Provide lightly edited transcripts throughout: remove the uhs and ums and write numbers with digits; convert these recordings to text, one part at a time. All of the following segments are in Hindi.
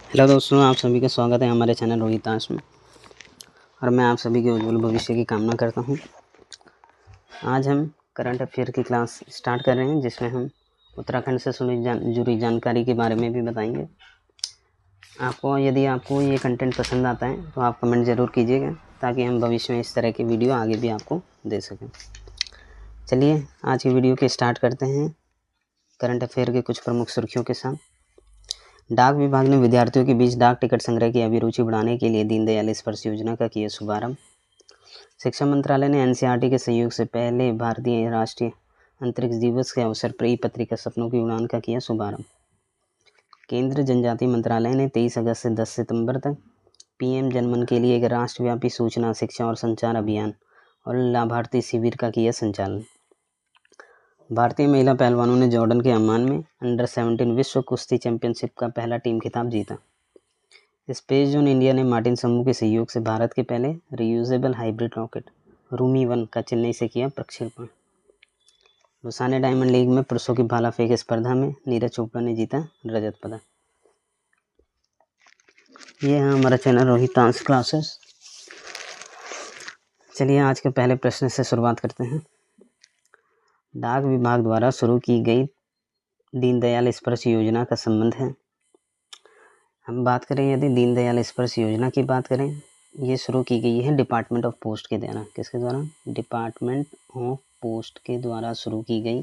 हेलो दोस्तों, आप सभी का स्वागत है हमारे चैनल रोहितांश में। और मैं आप सभी के उज्जवल भविष्य की कामना करता हूं। आज हम करंट अफेयर की क्लास स्टार्ट कर रहे हैं, जिसमें हम उत्तराखंड से जुड़ी जानकारी के बारे में भी बताएंगे। यदि आपको ये कंटेंट पसंद आता है तो आप कमेंट ज़रूर कीजिएगा, ताकि हम भविष्य में इस तरह की वीडियो आगे भी आपको दे सकें। चलिए आज की वीडियो के स्टार्ट करते हैं करंट अफेयर के कुछ प्रमुख सुर्खियों के साथ। डाक विभाग ने विद्यार्थियों के बीच डाक टिकट संग्रह की अभिरुचि बढ़ाने के लिए दीनदयाल स्पर्श योजना का किया शुभारंभ। शिक्षा मंत्रालय ने एनसीईआरटी के सहयोग से पहले भारतीय राष्ट्रीय अंतरिक्ष दिवस के अवसर पर ई पत्रिका सपनों की उड़ान का किया शुभारंभ। केंद्रीय जनजातीय मंत्रालय ने 23 अगस्त से 10 सितंबर तक पीएम जनमन के लिए एक राष्ट्रव्यापी सूचना, शिक्षा और संचार अभियान और लाभार्थी शिविर का किया संचालन। भारतीय महिला पहलवानों ने जॉर्डन के अम्मान में अंडर-17 विश्व कुश्ती चैंपियनशिप का पहला टीम खिताब जीता। स्पेस जोन इंडिया ने मार्टिन समूह के सहयोग से भारत के पहले रियूजेबल हाइब्रिड रॉकेट रूमी-1 का चेन्नई से किया प्रक्षेपण। लुसाने डायमंड लीग में पुरुषों की भाला फेंक स्पर्धा में नीरज चोपड़ा ने जीता रजत पदक। ये है हमारा चैनल रोहितांश क्लासेस। चलिए आज के पहले प्रश्न से शुरुआत करते हैं। डाक विभाग द्वारा शुरू की गई दीनदयाल स्पर्श योजना का संबंध है। हम बात करें यदि दीनदयाल स्पर्श योजना की बात करें, ये शुरू की गई है डिपार्टमेंट ऑफ पोस्ट के द्वारा। किसके द्वारा? डिपार्टमेंट ऑफ पोस्ट के द्वारा शुरू की गई।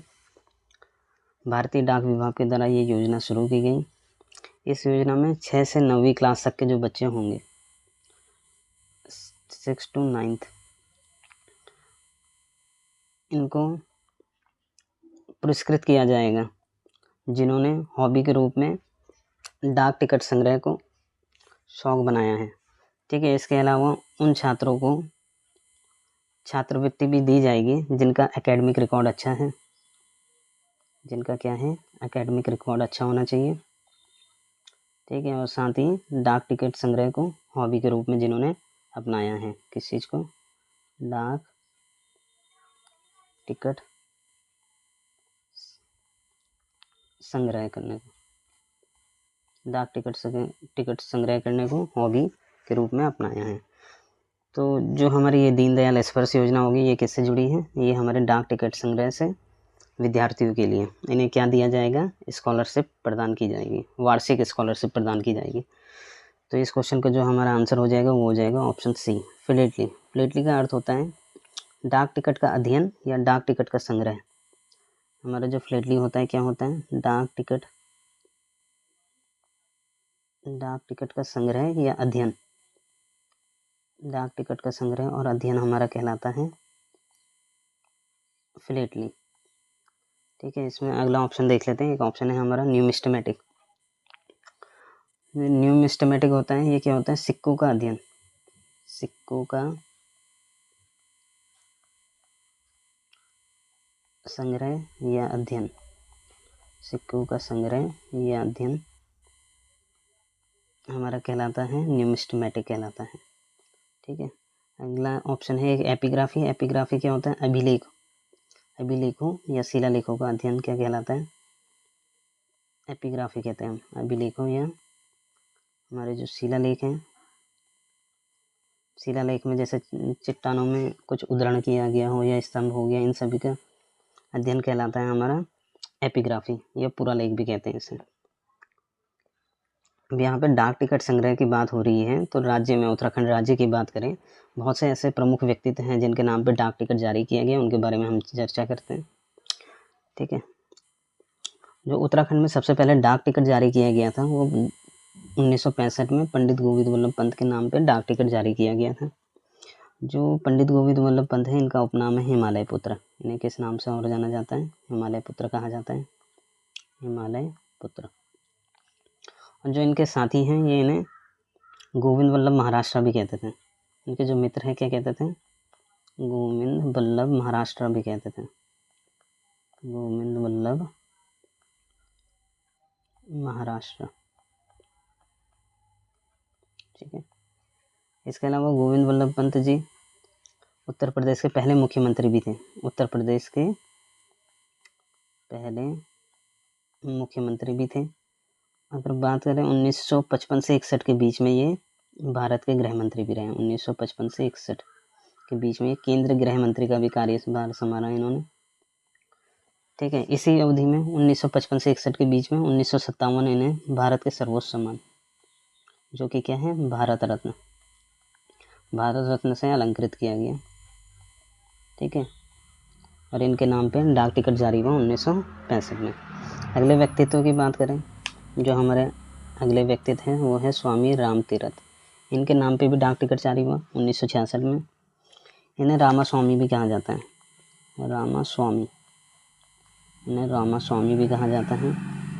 भारतीय डाक विभाग के द्वारा ये योजना शुरू की गई। इस योजना में 6 से 9वीं क्लास तक के जो बच्चे होंगे, 6 to 9th, इनको पुरस्कृत किया जाएगा जिन्होंने हॉबी के रूप में डाक टिकट संग्रह को शौक बनाया है। ठीक है। इसके अलावा उन छात्रों को छात्रवृत्ति भी दी जाएगी जिनका एकेडमिक रिकॉर्ड अच्छा है। जिनका क्या है? एकेडमिक रिकॉर्ड अच्छा होना चाहिए। ठीक है। और साथ ही डाक टिकट संग्रह को हॉबी के रूप में जिन्होंने अपनाया है। किस चीज़ को? डाक टिकट संग्रह करने को, डाक टिकट संग्रह करने को हॉबी के रूप में अपनाया है। तो जो हमारी ये दीनदयाल स्पर्श योजना होगी, ये किससे जुड़ी है? ये हमारे डाक टिकट संग्रह से विद्यार्थियों के लिए इन्हें क्या दिया जाएगा? स्कॉलरशिप प्रदान की जाएगी, वार्षिक स्कॉलरशिप प्रदान की जाएगी। तो इस क्वेश्चन का जो हमारा आंसर हो जाएगा वो हो जाएगा ऑप्शन सी, फ्लेटली। फ्लेटली का अर्थ होता है डाक टिकट का अध्ययन या डाक टिकट का संग्रह। हमारा जो फ्लेटली होता है क्या होता है? डाक टिकट का संग्रह या अध्ययन। डाक टिकट का संग्रह और अध्ययन हमारा कहलाता है फ्लेटली। ठीक है। इसमें अगला ऑप्शन देख लेते हैं। एक ऑप्शन है हमारा न्यूमिस्टमेटिक। न्यूमिस्टमेटिक होता है, ये क्या होता है? सिक्कों का अध्ययन। सिक्कों का संग्रह या अध्ययन। सिक्कों का संग्रह या अध्ययन हमारा कहलाता है न्यूमिस्टमेटिक कहलाता है। ठीक है। अगला ऑप्शन है एक एपिग्राफी। एपिग्राफी क्या होता है? अभिलेखों या शिलालेखों का अध्ययन क्या कहलाता है? एपिग्राफी कहते हैं हम अभिलेखों या हमारे जो शिलालेख हैं। शिलालेख में जैसे चट्टानों में कुछ उद्धरण किया गया हो या स्तंभ हो गया, इन सभी का अध्ययन कहलाता है हमारा एपिग्राफी या पूरा लेख भी कहते हैं इसे। अब यहाँ पे डाक टिकट संग्रह की बात हो रही है, तो राज्य में उत्तराखंड राज्य की बात करें, बहुत से ऐसे प्रमुख व्यक्तित्व हैं जिनके नाम पे डाक टिकट जारी किया गया, उनके बारे में हम चर्चा करते हैं। ठीक है। जो उत्तराखंड में सबसे पहले डाक टिकट जारी किया गया था वो 1965 में पंडित गोविंद वल्लभ पंत के नाम पे डाक टिकट जारी किया गया था। जो पंडित गोविंद वल्लभ पंत है, इनका उपनाम है हिमालय पुत्र। इन्हें किस नाम से और जाना जाता है? हिमालय पुत्र कहा जाता है, हिमालय पुत्र। और जो इनके साथी हैं, ये इन्हें गोविंद वल्लभ महाराष्ट्र भी कहते थे। इनके जो मित्र हैं क्या कहते थे? गोविंद वल्लभ महाराष्ट्र भी कहते थे। गोविंद वल्लभ महाराष्ट्र। ठीक है। इसके अलावा गोविंद वल्लभ पंत जी उत्तर प्रदेश के पहले मुख्यमंत्री भी थे। उत्तर प्रदेश के पहले मुख्यमंत्री भी थे अगर बात करें 1955 से 61 के बीच में ये भारत के गृह मंत्री भी रहे। 1955 से 61 के बीच में ये केंद्र गृह मंत्री का भी कार्यभार संभाला इन्होंने। ठीक है, इसी अवधि में 1955 से 61 के बीच में 1957 इन्हें भारत के सर्वोच्च सम्मान जो कि क्या है, भारत रत्न से अलंकृत किया गया। ठीक है, और इनके नाम पे डाक टिकट जारी हुआ 1965 में। अगले व्यक्तित्व की बात करें, जो हमारे अगले व्यक्तित्व हैं वो है स्वामी राम तीरथ। इनके नाम पे भी डाक टिकट जारी हुआ 1966 में। इन्हें रामा स्वामी भी कहा जाता है, इन्हें रामा स्वामी भी कहा जाता है।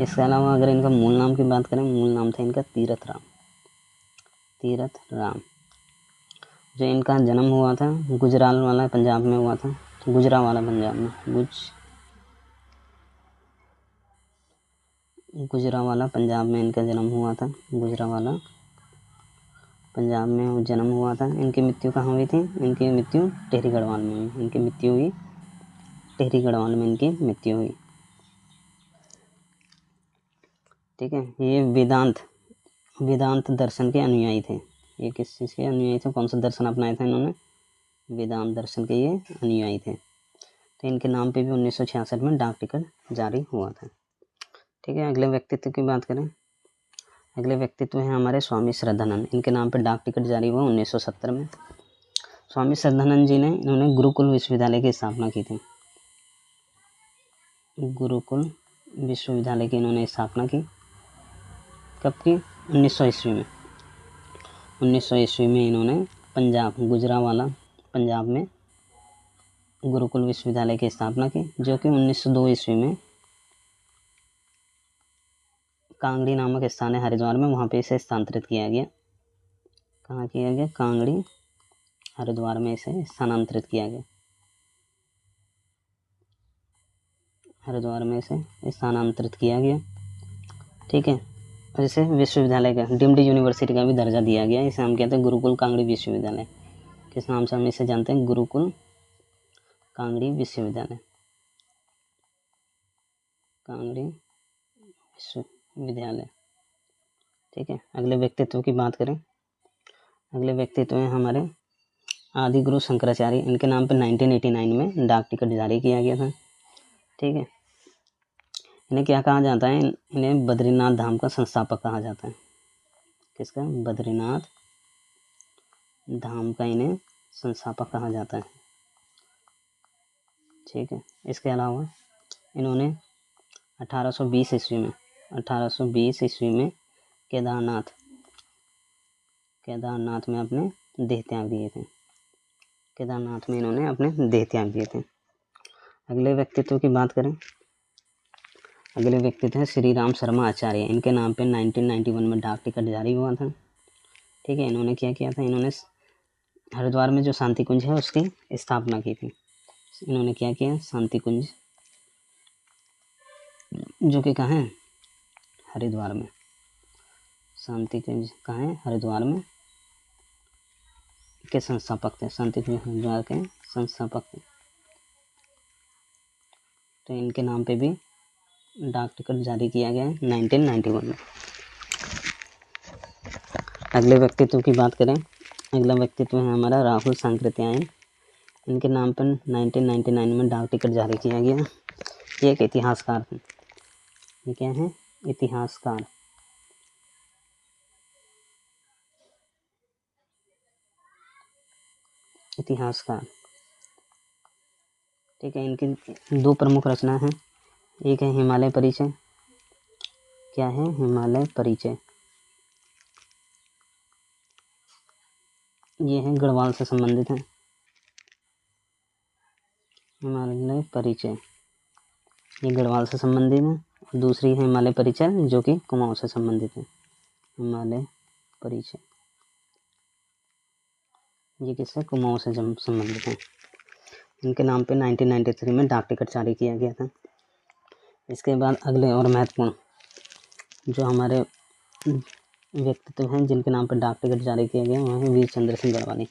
इसके अलावा अगर इनका मूल नाम की बात करें, मूल नाम था इनका तीरथ राम। जो इनका जन्म हुआ था गुजरांवाला पंजाब में हुआ था, गुजरांवाला पंजाब में, गुजरांवाला पंजाब में इनका जन्म हुआ था। गुजरांवाला पंजाब में जन्म हुआ था। इनकी मृत्यु कहाँ हुई थी? इनकी मृत्यु टिहरी गढ़वाल में हुई। इनकी मृत्यु हुई। ठीक है, ये वेदांत दर्शन के अनुयायी थे। ये किस चीज़ के अनुयायी थे? कौन सा दर्शन अपनाया था इन्होंने? वेदांत दर्शन के ये अनुयायी थे। तो इनके नाम पे भी 1966 में डाक टिकट जारी हुआ था। ठीक है, अगले व्यक्तित्व की बात करें, अगले व्यक्तित्व हैं हमारे स्वामी श्रद्धानंद। इनके नाम पे डाक टिकट जारी हुआ 1970 में। स्वामी श्रद्धानंद जी ने इन्होंने गुरुकुल विश्वविद्यालय की स्थापना की थी। गुरुकुल विश्वविद्यालय की इन्होंने स्थापना की। कब की? 1900 ईस्वी में। 1900 ईस्वी में इन्होंने गुजरांवाला पंजाब में गुरुकुल विश्वविद्यालय की स्थापना की, जो कि 1902 ईस्वी में कांगड़ी नामक स्थान है हरिद्वार में, वहाँ पे इसे स्थानांतरित किया गया। कहाँ किया गया? कांगड़ी, हरिद्वार में इसे स्थानांतरित किया गया। ठीक है, और इसे विश्वविद्यालय का, डीम्ड यूनिवर्सिटी का भी दर्जा दिया गया। इसे हम कहते हैं गुरुकुल कांगड़ी विश्वविद्यालय। किस नाम से हम इसे जानते हैं? गुरुकुल कांगड़ी विश्वविद्यालय। ठीक है, अगले व्यक्तित्व की बात करें, अगले व्यक्तित्व हैं हमारे आदि गुरु शंकराचार्य। इनके नाम पर 1989 में डाक टिकट जारी किया गया था। ठीक है, इन्हें क्या कहा जाता है? इन्हें बद्रीनाथ धाम का संस्थापक कहा जाता है। किसका? बद्रीनाथ धाम का इन्हें संस्थापक कहा जाता है। ठीक है, इसके अलावा इन्होंने 1820 ईस्वी में केदारनाथ में अपने देह त्याग दिए थे। अगले व्यक्तित्व की बात करें, अगले व्यक्तित्व हैं श्री राम शर्मा आचार्य। इनके नाम पे 1991 में डाक टिकट जारी हुआ था। ठीक है, इन्होंने क्या किया था? इन्होंने हरिद्वार में जो शांति कुंज है उसकी स्थापना की थी। इन्होंने क्या किया? शांति कुंज, जो कि कहाँ है? हरिद्वार में। शांति कुंज कहाँ है? हरिद्वार में के संस्थापक थे। शांति कुंज हरिद्वार के संस्थापक थे। तो इनके नाम पे भी डाक टिकट जारी किया गया है 1991 में। अगले व्यक्तित्व की बात करें, अगला व्यक्तित्व है हमारा राहुल सांकृत्यायन। इनके नाम पर 1999 में डाक टिकट जारी किया गया। ये एक इतिहासकार थे। ये क्या है? इतिहासकार। ठीक है, इनकी दो प्रमुख रचना है। एक है हिमालय परिचय। क्या है? हिमालय परिचय। ये है गढ़वाल से संबंधित है। हिमालय परिचय ये गढ़वाल से संबंधित है। दूसरी है हिमालय परिचय, जो कि कुमाऊं से संबंधित है। हिमालय परिचय ये किससे? कुमाऊं से संबंधित है। इनके नाम पे 1993 में डाक टिकट जारी किया गया था। इसके बाद अगले और महत्वपूर्ण जो हमारे व्यक्तित्व हैं जिनके नाम पर डाक टिकट जारी किया गया वह है वीर चंद्र सिंह गढ़वाली।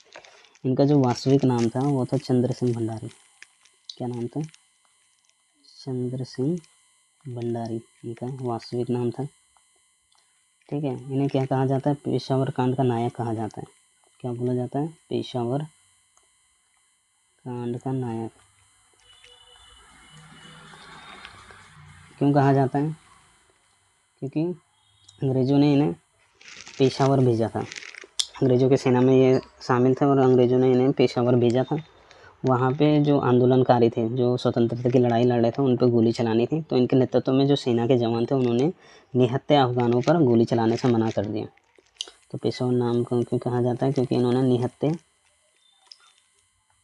इनका जो वास्तविक नाम था वो था चंद्र सिंह भंडारी। क्या नाम था? चंद्र सिंह भंडारी इनका वास्तविक नाम था। ठीक है, इन्हें क्या कहा जाता है? पेशावर कांड का नायक कहा जाता है। क्या बोला जाता है? पेशावर कांड का नायक। क्यों कहा जाता है? क्योंकि अंग्रेज़ों ने इन्हें पेशावर भेजा था। अंग्रेज़ों की सेना में ये शामिल थे और अंग्रेज़ों ने इन्हें पेशावर भेजा था। वहाँ पे जो आंदोलनकारी थे, जो स्वतंत्रता की लड़ाई लड़ रहे थे, उन पर गोली चलानी थी। तो इनके नेतृत्व में जो सेना के जवान थे, उन्होंने निहत्थे अफ़गानों पर गोली चलाने से मना कर दिया। तो पेशावर नाम को क्यों कहा जाता है? क्योंकि इन्होंने निहत्थे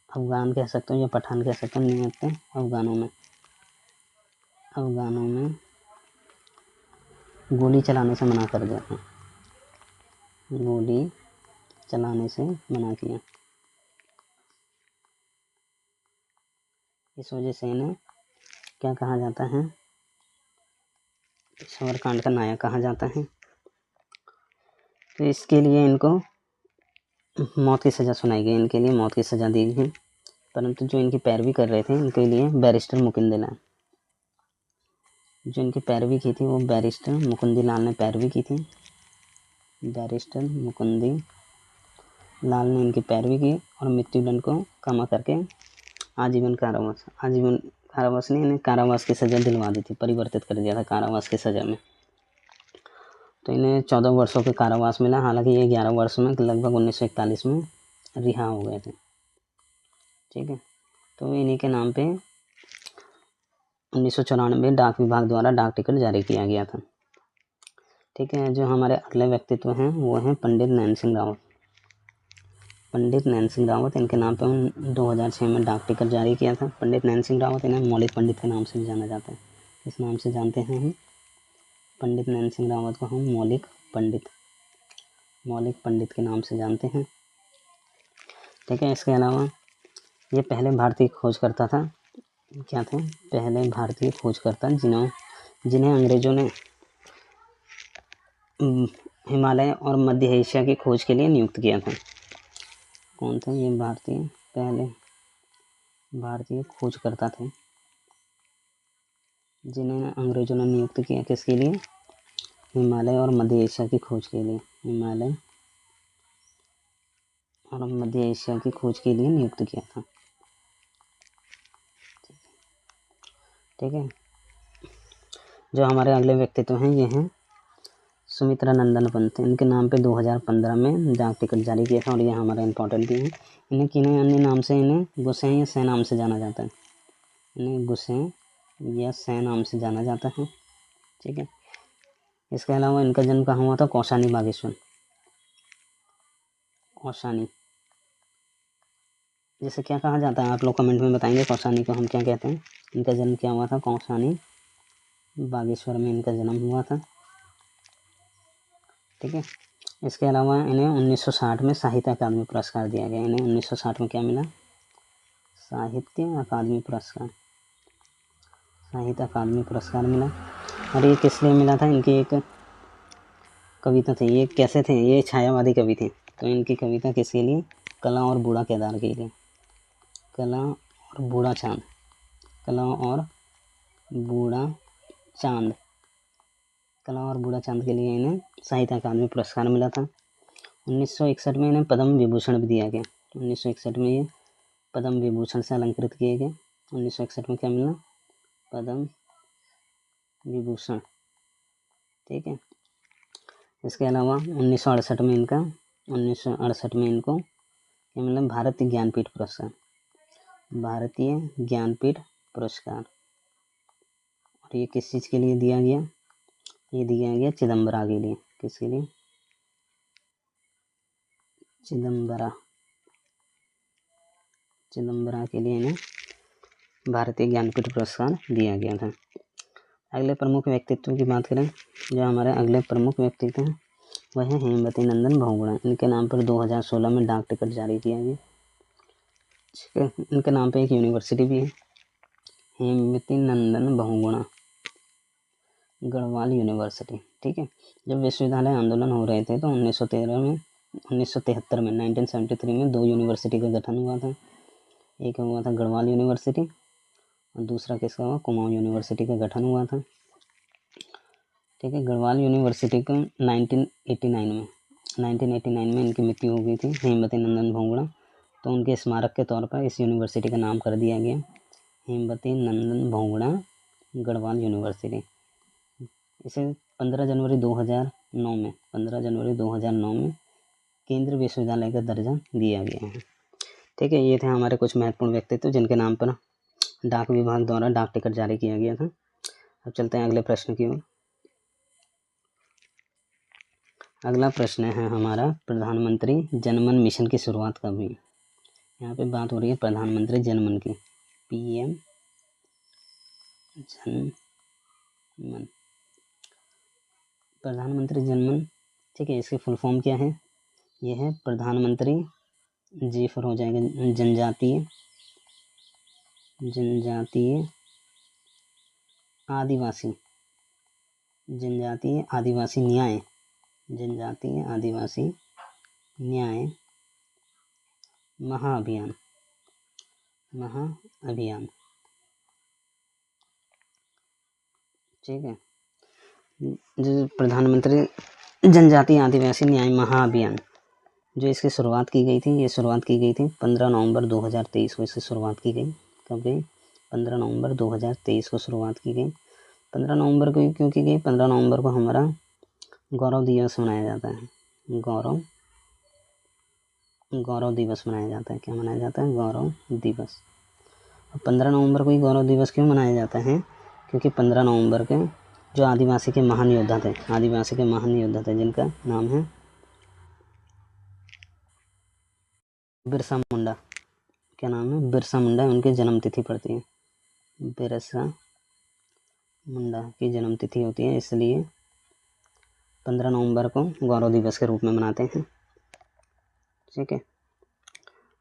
अफ़गान कह सकते हो या पठान कह सकते हो, निहत्थे अफ़गानों में गोली चलाने से मना कर दिया था। गोली चलाने से मना किया। इस वजह से इन्हें क्या कहा जाता है? पेशावर कांड का नायक कहा जाता है। तो इसके लिए इनको मौत की सज़ा सुनाई गई, इनके लिए मौत की सज़ा दी गई। परंतु जो इनकी पैरवी कर रहे थे, इनके लिए बैरिस्टर मुकुंदलाल, जो इनकी पैरवी की थी, वो बैरिस्टर मुकुंदलाल ने पैरवी की थी। बैरिस्टर मुकुंदी लाल ने इनकी पैरवी की और मृत्युदंड को कमा करके आजीवन कारावास ने इन्हें कारावास की सज़ा दिलवा दी थी, परिवर्तित कर दिया था कारावास की सज़ा में। तो इन्हें 14 वर्षों के कारावास मिला। हालांकि ये 11 वर्ष में लगभग 1941 में रिहा हो गए थे। ठीक है, तो इन्हीं के नाम पे 1994 डाक विभाग द्वारा डाक टिकट जारी किया गया था। ठीक है, जो हमारे अगले व्यक्तित्व हैं वो हैं पंडित नैन सिंह रावत। पंडित नैन सिंह रावत, इनके नाम पे 2006 में डाक टिकट जारी किया था। पंडित नैन सिंह रावत, इन्हें मौलिक पंडित के नाम से भी जाना जाता है। किस नाम से जानते हैं हम? पंडित नैन सिंह रावत को हम मौलिक पंडित के नाम से जानते हैं। ठीक है, इसके अलावा ये पहले भारतीय खोजकर्ता था। क्या थे? पहले भारतीय खोजकर्ता जिन्हें अंग्रेज़ों ने हिमालय और मध्य एशिया की खोज के लिए नियुक्त किया था। कौन थे ये? पहले भारतीय खोजकर्ता थे जिन्हें अंग्रेज़ों ने नियुक्त किया किसके लिए? हिमालय और मध्य एशिया की खोज के लिए। हिमालय और मध्य एशिया की खोज के लिए नियुक्त किया था। ठीक है, जो हमारे अगले व्यक्तित्व हैं ये हैं सुमित्रा नंदन पंत। इनके नाम पे 2015 में डाक टिकट जारी किया था और ये हमारा इम्पोर्टेंट भी है। इन्हें किन्हीं अन्य नाम से, इन्हें गुसें या सै नाम से जाना जाता है। इन्हें गुसें या सै नाम से जाना जाता है। ठीक है, इसके अलावा इनका जन्म कहाँ हुआ था? कौसानी बागेश्वर। कौसानी, जैसे क्या कहा जाता है? आप लोग कमेंट में बताएंगे कौसानी को हम क्या कहते हैं। इनका जन्म क्या हुआ था? कौसानी बागेश्वर में इनका जन्म हुआ था। ठीक है, इसके अलावा इन्हें 1960 में साहित्य अकादमी पुरस्कार दिया गया। इन्हें 1960 में क्या मिला? साहित्य अकादमी पुरस्कार। साहित्य अकादमी पुरस्कार मिला। और ये किस लिए मिला था? इनकी एक कविता थी। ये कैसे थे? ये छायावादी कवि थे। तो इनकी कविता किसके लिए? कला और बूढ़ा केदार के लिए। कला और बूढ़ा चांद। कला और बूढ़ा चांद। कला और बूढ़ा चांद के लिए इन्हें साहित्य अकादमी पुरस्कार मिला था। 1961 में इन्हें पद्म विभूषण भी दिया गया। 1961 में ये पद्म विभूषण से अलंकृत किए गए। 1961 में क्या मिला? पद्म विभूषण। ठीक है, इसके अलावा 1968 में इनको क्या मिला? भारतीय ज्ञानपीठ पुरस्कार। भारतीय ज्ञानपीठ पुरस्कार। और ये किस चीज़ के लिए दिया गया? ये दिया गया चिदम्बरा के लिए। किसके लिए? चिदम्बरा के लिए इन्हें भारतीय ज्ञानपीठ पुरस्कार दिया गया था। अगले प्रमुख व्यक्तित्व की बात करें, जो हमारे अगले प्रमुख व्यक्तित्व हैं वह है हेमवती नंदन बहुगुणा। इनके नाम पर 2016 में डाक टिकट जारी किया गया। ठीक है, इनके नाम पे एक यूनिवर्सिटी भी है, हेमवती नंदन बहुगुणा गढ़वाल यूनिवर्सिटी। ठीक है, जब विश्वविद्यालय आंदोलन हो रहे थे तो 1973 में 1973 में 2 यूनिवर्सिटी का गठन हुआ था। एक हुआ था गढ़वाल यूनिवर्सिटी और दूसरा किसका हुआ? कुमाऊं यूनिवर्सिटी का गठन हुआ था। ठीक है। गढ़वाल यूनिवर्सिटी को 1989 में इनकी मृत्यु हो गई थी, हेमवती नंदन भोंगड़ा। तो उनके स्मारक के तौर पर इस यूनिवर्सिटी का नाम कर दिया गया हेमवती नंदन भोंगड़ा गढ़वाल यूनिवर्सिटी। इसे 15 जनवरी 2009 में केंद्रीय विश्वविद्यालय का दर्जा दिया गया है। ठीक है। ये थे हमारे कुछ महत्वपूर्ण व्यक्तित्व जिनके नाम पर डाक विभाग द्वारा डाक टिकट जारी किया गया था। अब चलते हैं अगले प्रश्न की ओर। अगला प्रश्न है हमारा, प्रधानमंत्री जनमन मिशन की शुरुआत कब हुई। यहाँ पे बात हो रही है प्रधानमंत्री जनमन की, PM जनमन, प्रधानमंत्री जनमन। ठीक है। इसकी फुल फॉर्म क्या है? यह है प्रधानमंत्री, जी फॉर हो जाएगा जनजातीय आदिवासी न्याय महाअभियान। ठीक है। जो प्रधानमंत्री जनजातीय आदिवासी न्याय महाअभियान, जो इसकी शुरुआत की गई थी, ये शुरुआत की गई थी 15 नवंबर 2023 को। इसकी शुरुआत की गई कब गई? 15 नवंबर 2023 को शुरुआत की गई। 15 नवंबर को क्यों की गई? 15 नवंबर को हमारा गौरव दिवस मनाया जाता है। गौरव दिवस मनाया जाता है। क्या मनाया जाता है? गौरव दिवस। 15 नवंबर को ही गौरव दिवस क्यों मनाया जाता है? क्योंकि 15 नवंबर के जो आदिवासी के महान योद्धा थे, जिनका नाम है बिरसा मुंडा। क्या नाम है? बिरसा मुंडा। उनकी जन्म तिथि पड़ती है, बिरसा मुंडा की जन्म तिथि होती है, इसलिए 15 नवंबर को गौरव दिवस के रूप में मनाते हैं। ठीक है।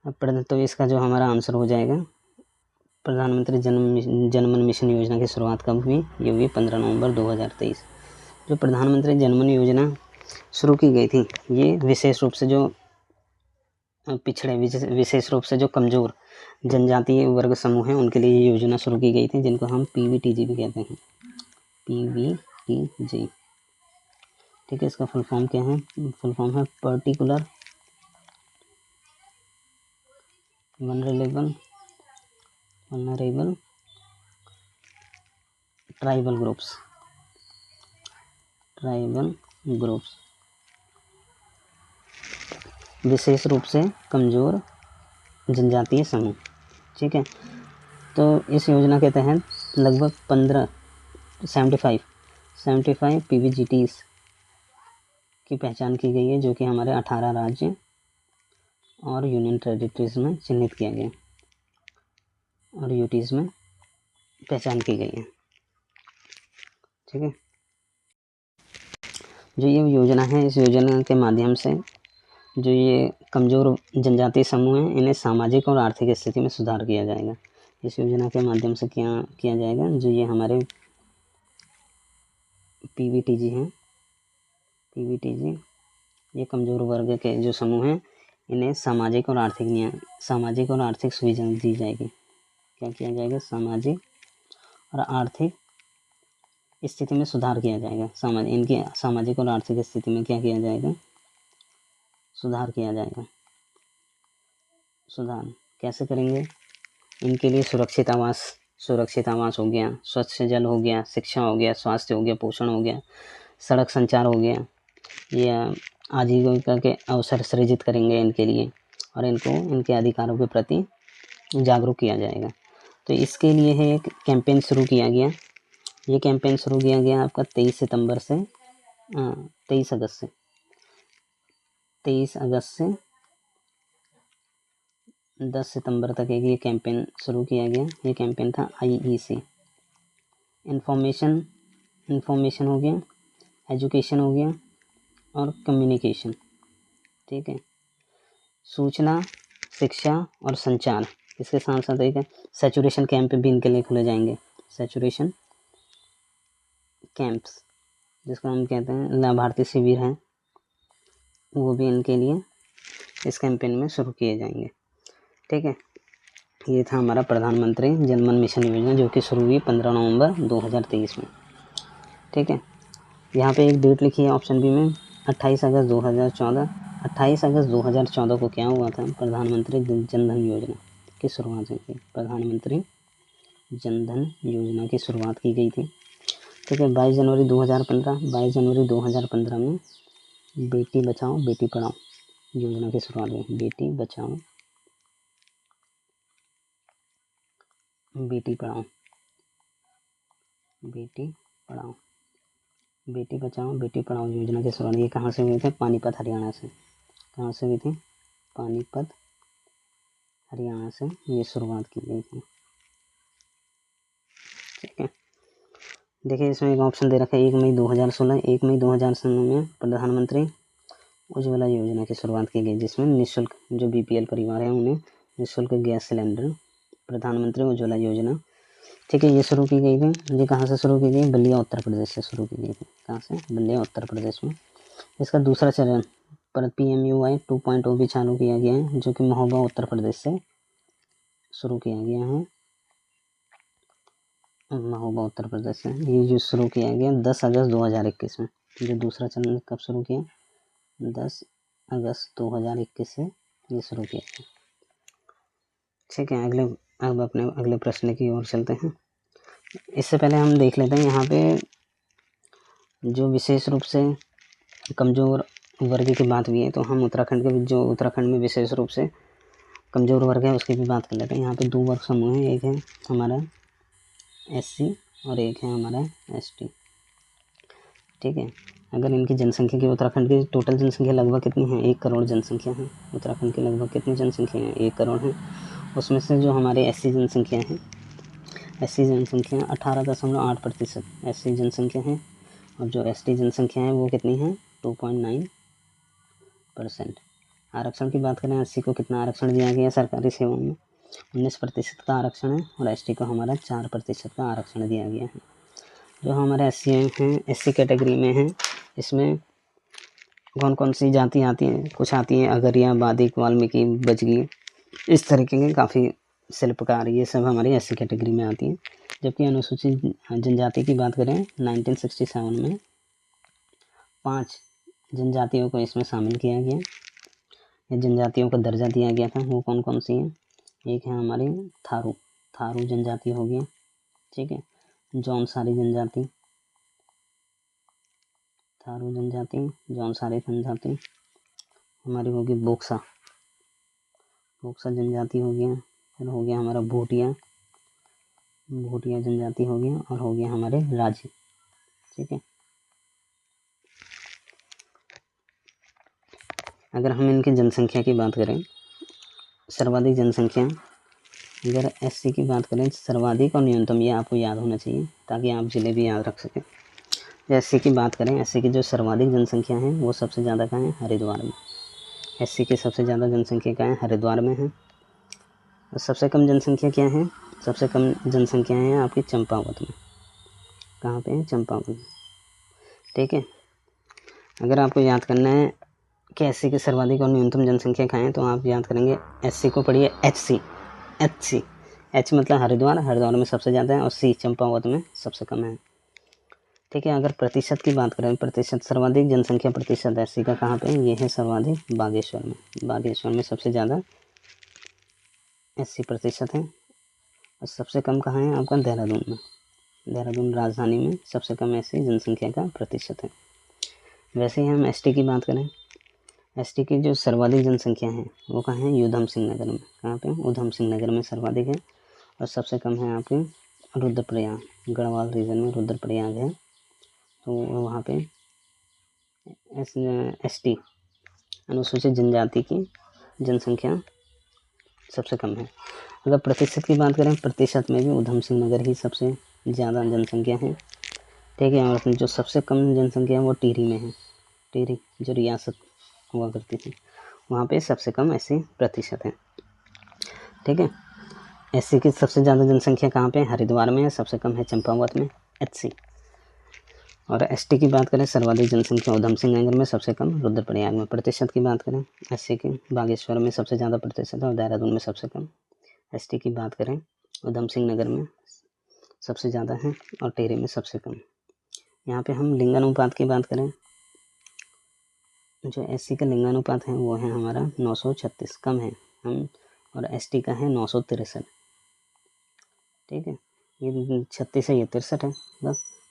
अब तो इसका जो हमारा आंसर हो जाएगा, प्रधानमंत्री जनमन मिशन योजना की शुरुआत कब हुई? ये हुई 15 नवंबर 2023। जो प्रधानमंत्री जनमन योजना शुरू की गई थी, ये विशेष रूप से जो पिछड़े, विशेष रूप से जो कमज़ोर जनजातीय वर्ग समूह हैं, उनके लिए ये योजना शुरू की गई थी, जिनको हम PVTG भी कहते हैं, PVTG। ठीक है। इसका फुल फॉर्म क्या है? फुल फॉर्म है पर्टिकुलर वनरेबल ट्राइबल ग्रुप्स, विशेष रूप से कमज़ोर जनजातीय समूह। ठीक है। तो इस योजना के तहत लगभग 75 PVGTs की पहचान की गई है, जो कि हमारे 18 राज्य और यूनियन टेरिटरीज में चिन्हित किया गया और यूटीज़ में पहचान की गई है। ठीक है। जो ये योजना है, इस योजना के माध्यम से जो ये कमज़ोर जनजातीय समूह हैं, इन्हें सामाजिक और आर्थिक स्थिति में सुधार किया जाएगा। इस योजना के माध्यम से क्या किया जाएगा? जो ये हमारे PVTG हैं, ये कमज़ोर वर्ग के जो समूह हैं, इन्हें सामाजिक और आर्थिक सुविधा दी जाएगी। क्या किया जाएगा? सामाजिक और आर्थिक स्थिति में सुधार किया जाएगा। इनकी सामाजिक और आर्थिक स्थिति में क्या किया जाएगा? सुधार किया जाएगा। सुधार कैसे करेंगे? इनके लिए सुरक्षित आवास हो गया, स्वच्छ जल हो गया, शिक्षा हो गया, स्वास्थ्य हो गया, पोषण हो गया, सड़क संचार हो गया, ये आजीविका के अवसर सृजित करेंगे इनके लिए, और इनको इनके अधिकारों के प्रति जागरूक किया जाएगा। तो इसके लिए है एक कैंपेन शुरू किया गया। ये कैंपेन शुरू किया गया आपका 23 अगस्त से 10 सितंबर तक एक ये कैंपेन शुरू किया गया। ये कैंपेन था IEC, इन्फॉर्मेशन हो गया, एजुकेशन हो गया और कम्युनिकेशन। ठीक है। सूचना, शिक्षा और संचार, इसके साथ साथ एक सैचुरेशन कैंप भी इनके लिए खुले जाएंगे। सैचुरेशन कैंप्स, जिसको हम कहते हैं लाभार्थी शिविर हैं, वो भी इनके लिए इस कैंपेन में शुरू किए जाएंगे। ठीक है। ये था हमारा प्रधानमंत्री जनमन मिशन योजना, जो कि शुरू हुई 15 नवंबर 2023 में। ठीक है। यहाँ पे एक डेट लिखी है ऑप्शन बी में 28 अगस्त 2014। 28 अगस्त 2014 को क्या हुआ था? प्रधानमंत्री जन धन योजना की शुरुआत हुई थी। प्रधानमंत्री जन धन योजना की शुरुआत की गई थी। ठीक है। 22 जनवरी 2015 में बेटी बचाओ बेटी पढ़ाओ योजना की शुरुआत हुई। बेटी बचाओ बेटी पढ़ाओ बेटी पढ़ाओ बेटी बचाओ बेटी पढ़ाओ योजना की शुरुआत ये कहाँ से हुई थी? पानीपत हरियाणा से। कहाँ से हुई थी? पानीपत हरियाणा से ये शुरुआत की गई थी। ठीक है। देखिए इसमें एक ऑप्शन दे रखा है 1 मई 2016। 1 मई 2016 में प्रधानमंत्री उज्ज्वला योजना की शुरुआत की गई, जिसमें निःशुल्क जो बीपीएल परिवार है उन्हें निःशुल्क गैस सिलेंडर, प्रधानमंत्री उज्ज्वला योजना। ठीक है, ये शुरू की गई थी। ये कहाँ से शुरू की गई? बलिया उत्तर प्रदेश से शुरू की गई थी। कहाँ से? बलिया उत्तर प्रदेश में। इसका दूसरा चरण पर PMUY 2.0 भी चालू किया गया है, जो कि महोबा उत्तर प्रदेश से शुरू किया गया है। महोबा उत्तर प्रदेश से ये जो शुरू किया गया 10 अगस्त 2021 में। जो दूसरा चरण कब शुरू किया? 10 अगस्त 2021 से ये शुरू किया गया। ठीक है। अब अपने अगले प्रश्न की ओर चलते हैं। इससे पहले हम देख लेते हैं यहाँ पे जो विशेष रूप से कमज़ोर वर्ग की बात हुई है, तो हम उत्तराखंड में विशेष रूप से कमज़ोर वर्ग है उसकी भी बात कर लेते हैं। यहाँ पे 2 वर्ग समूह हैं, एक है हमारा SC और एक है हमारा ST। ठीक है। अगर इनकी जनसंख्या की उत्तराखंड की टोटल जनसंख्या लगभग कितनी है? 1 करोड़ जनसंख्या है। उत्तराखंड की लगभग कितनी जनसंख्या है? 1 करोड़ है। उसमें से जो हमारे SC जनसंख्या है, SC जनसंख्या 18.8% SC जनसंख्या है, और जो ST जनसंख्या है वो कितनी है? 2.9%। आरक्षण की बात करें, SC को कितना आरक्षण दिया गया सरकारी सेवाओं में? 19% का आरक्षण है, और ST को हमारा 4% का आरक्षण दिया गया है। जो हमारे SC कैटेगरी में हैं, इसमें कौन कौन सी जाति आती हैं? कुछ आती हैं अगरिया, बादिक, वाल्मीकि, बजगी, इस तरीके के काफ़ी शिल्पकार, ये सब हमारी SC कैटेगरी में आती हैं। जबकि अनुसूचित जनजाति की बात करें 1967 में 5 जनजातियों को इसमें शामिल किया गया, या जनजातियों को दर्जा दिया गया था। वो कौन कौन सी हैं? एक है हमारी थारू जनजाति हो गया। ठीक है। जौनसारी जनजाति, थारू जनजाति, जौनसारी जनजाति हमारी होगी। बोक्सा जनजाति हो गया। फिर हो गया हमारा भूटिया जनजाति हो गया, और हो गया हमारे राजी। ठीक है। अगर हम इनकी जनसंख्या की बात करें, सर्वाधिक जनसंख्या, अगर SC की बात करें सर्वाधिक और न्यूनतम, ये आपको याद होना चाहिए ताकि आप जिले भी याद रख सकें। SC की बात करें, SC की जो सर्वाधिक जनसंख्या है वो सबसे ज़्यादा कहाँ है? हरिद्वार में। SC की सबसे ज़्यादा जनसंख्या कहाँ है? हरिद्वार में है। और सबसे कम जनसंख्या क्या है? सबसे कम जनसंख्या है आपकी चंपावत में। कहाँ पे है? चंपावत में। ठीक है। अगर आपको याद करना है कि SC की सर्वाधिक और न्यूनतम जनसंख्या कहाँ है, तो आप याद करेंगे SC को पढ़िए HC। H मतलब हरिद्वार में सबसे ज़्यादा है, और C चंपावत में सबसे कम है। ठीक है। अगर प्रतिशत की बात करें, प्रतिशत सर्वाधिक जनसंख्या प्रतिशत SC का कहाँ पे है? ये है सर्वाधिक बागेश्वर में। बागेश्वर में सबसे ज़्यादा SC प्रतिशत है, और सबसे कम कहाँ है? आपका देहरादून में। देहरादून राजधानी में सबसे कम SC जनसंख्या का प्रतिशत है। वैसे ही हम ST की बात करें, ST की जो सर्वाधिक जनसंख्या है वो कहाँ है? ऊधम सिंह नगर में। कहाँ पे? ऊधम सिंह नगर में सर्वाधिक है, और सबसे कम है आपके रुद्रप्रयाग, गढ़वाल रीजन में रुद्रप्रयाग है। तो वहाँ पे ST अनुसूचित जनजाति की जनसंख्या सबसे कम है। अगर प्रतिशत की बात करें, प्रतिशत में भी ऊधम सिंह नगर ही सबसे ज़्यादा जनसंख्या है। ठीक है। और जो सबसे कम जनसंख्या है वो टिहरी में है। टिहरी जो रियासत हुआ करती थी, वहाँ पे सबसे कम SC प्रतिशत है। ठीक है। SC की सबसे ज़्यादा जनसंख्या कहाँ पे? हरिद्वार में है। सबसे कम है चंपावत में, HC। और ST की बात करें, सर्वाधिक जनसंख्या ऊधम सिंह नगर में, सबसे कम रुद्रप्रयाग में। प्रतिशत की बात करें SC की, बागेश्वर में सबसे ज़्यादा प्रतिशत है, और देहरादून में सबसे कम। ST की बात करें ऊधम सिंह नगर में सबसे ज़्यादा है, और टिहरी में सबसे कम। यहाँ पे हम लिंगानुपात की बात करें, जो SC का लिंगानुपात है वो है हमारा 936, कम है हम, और ST का है 963। ठीक है, ये 36 है, ये 63 है।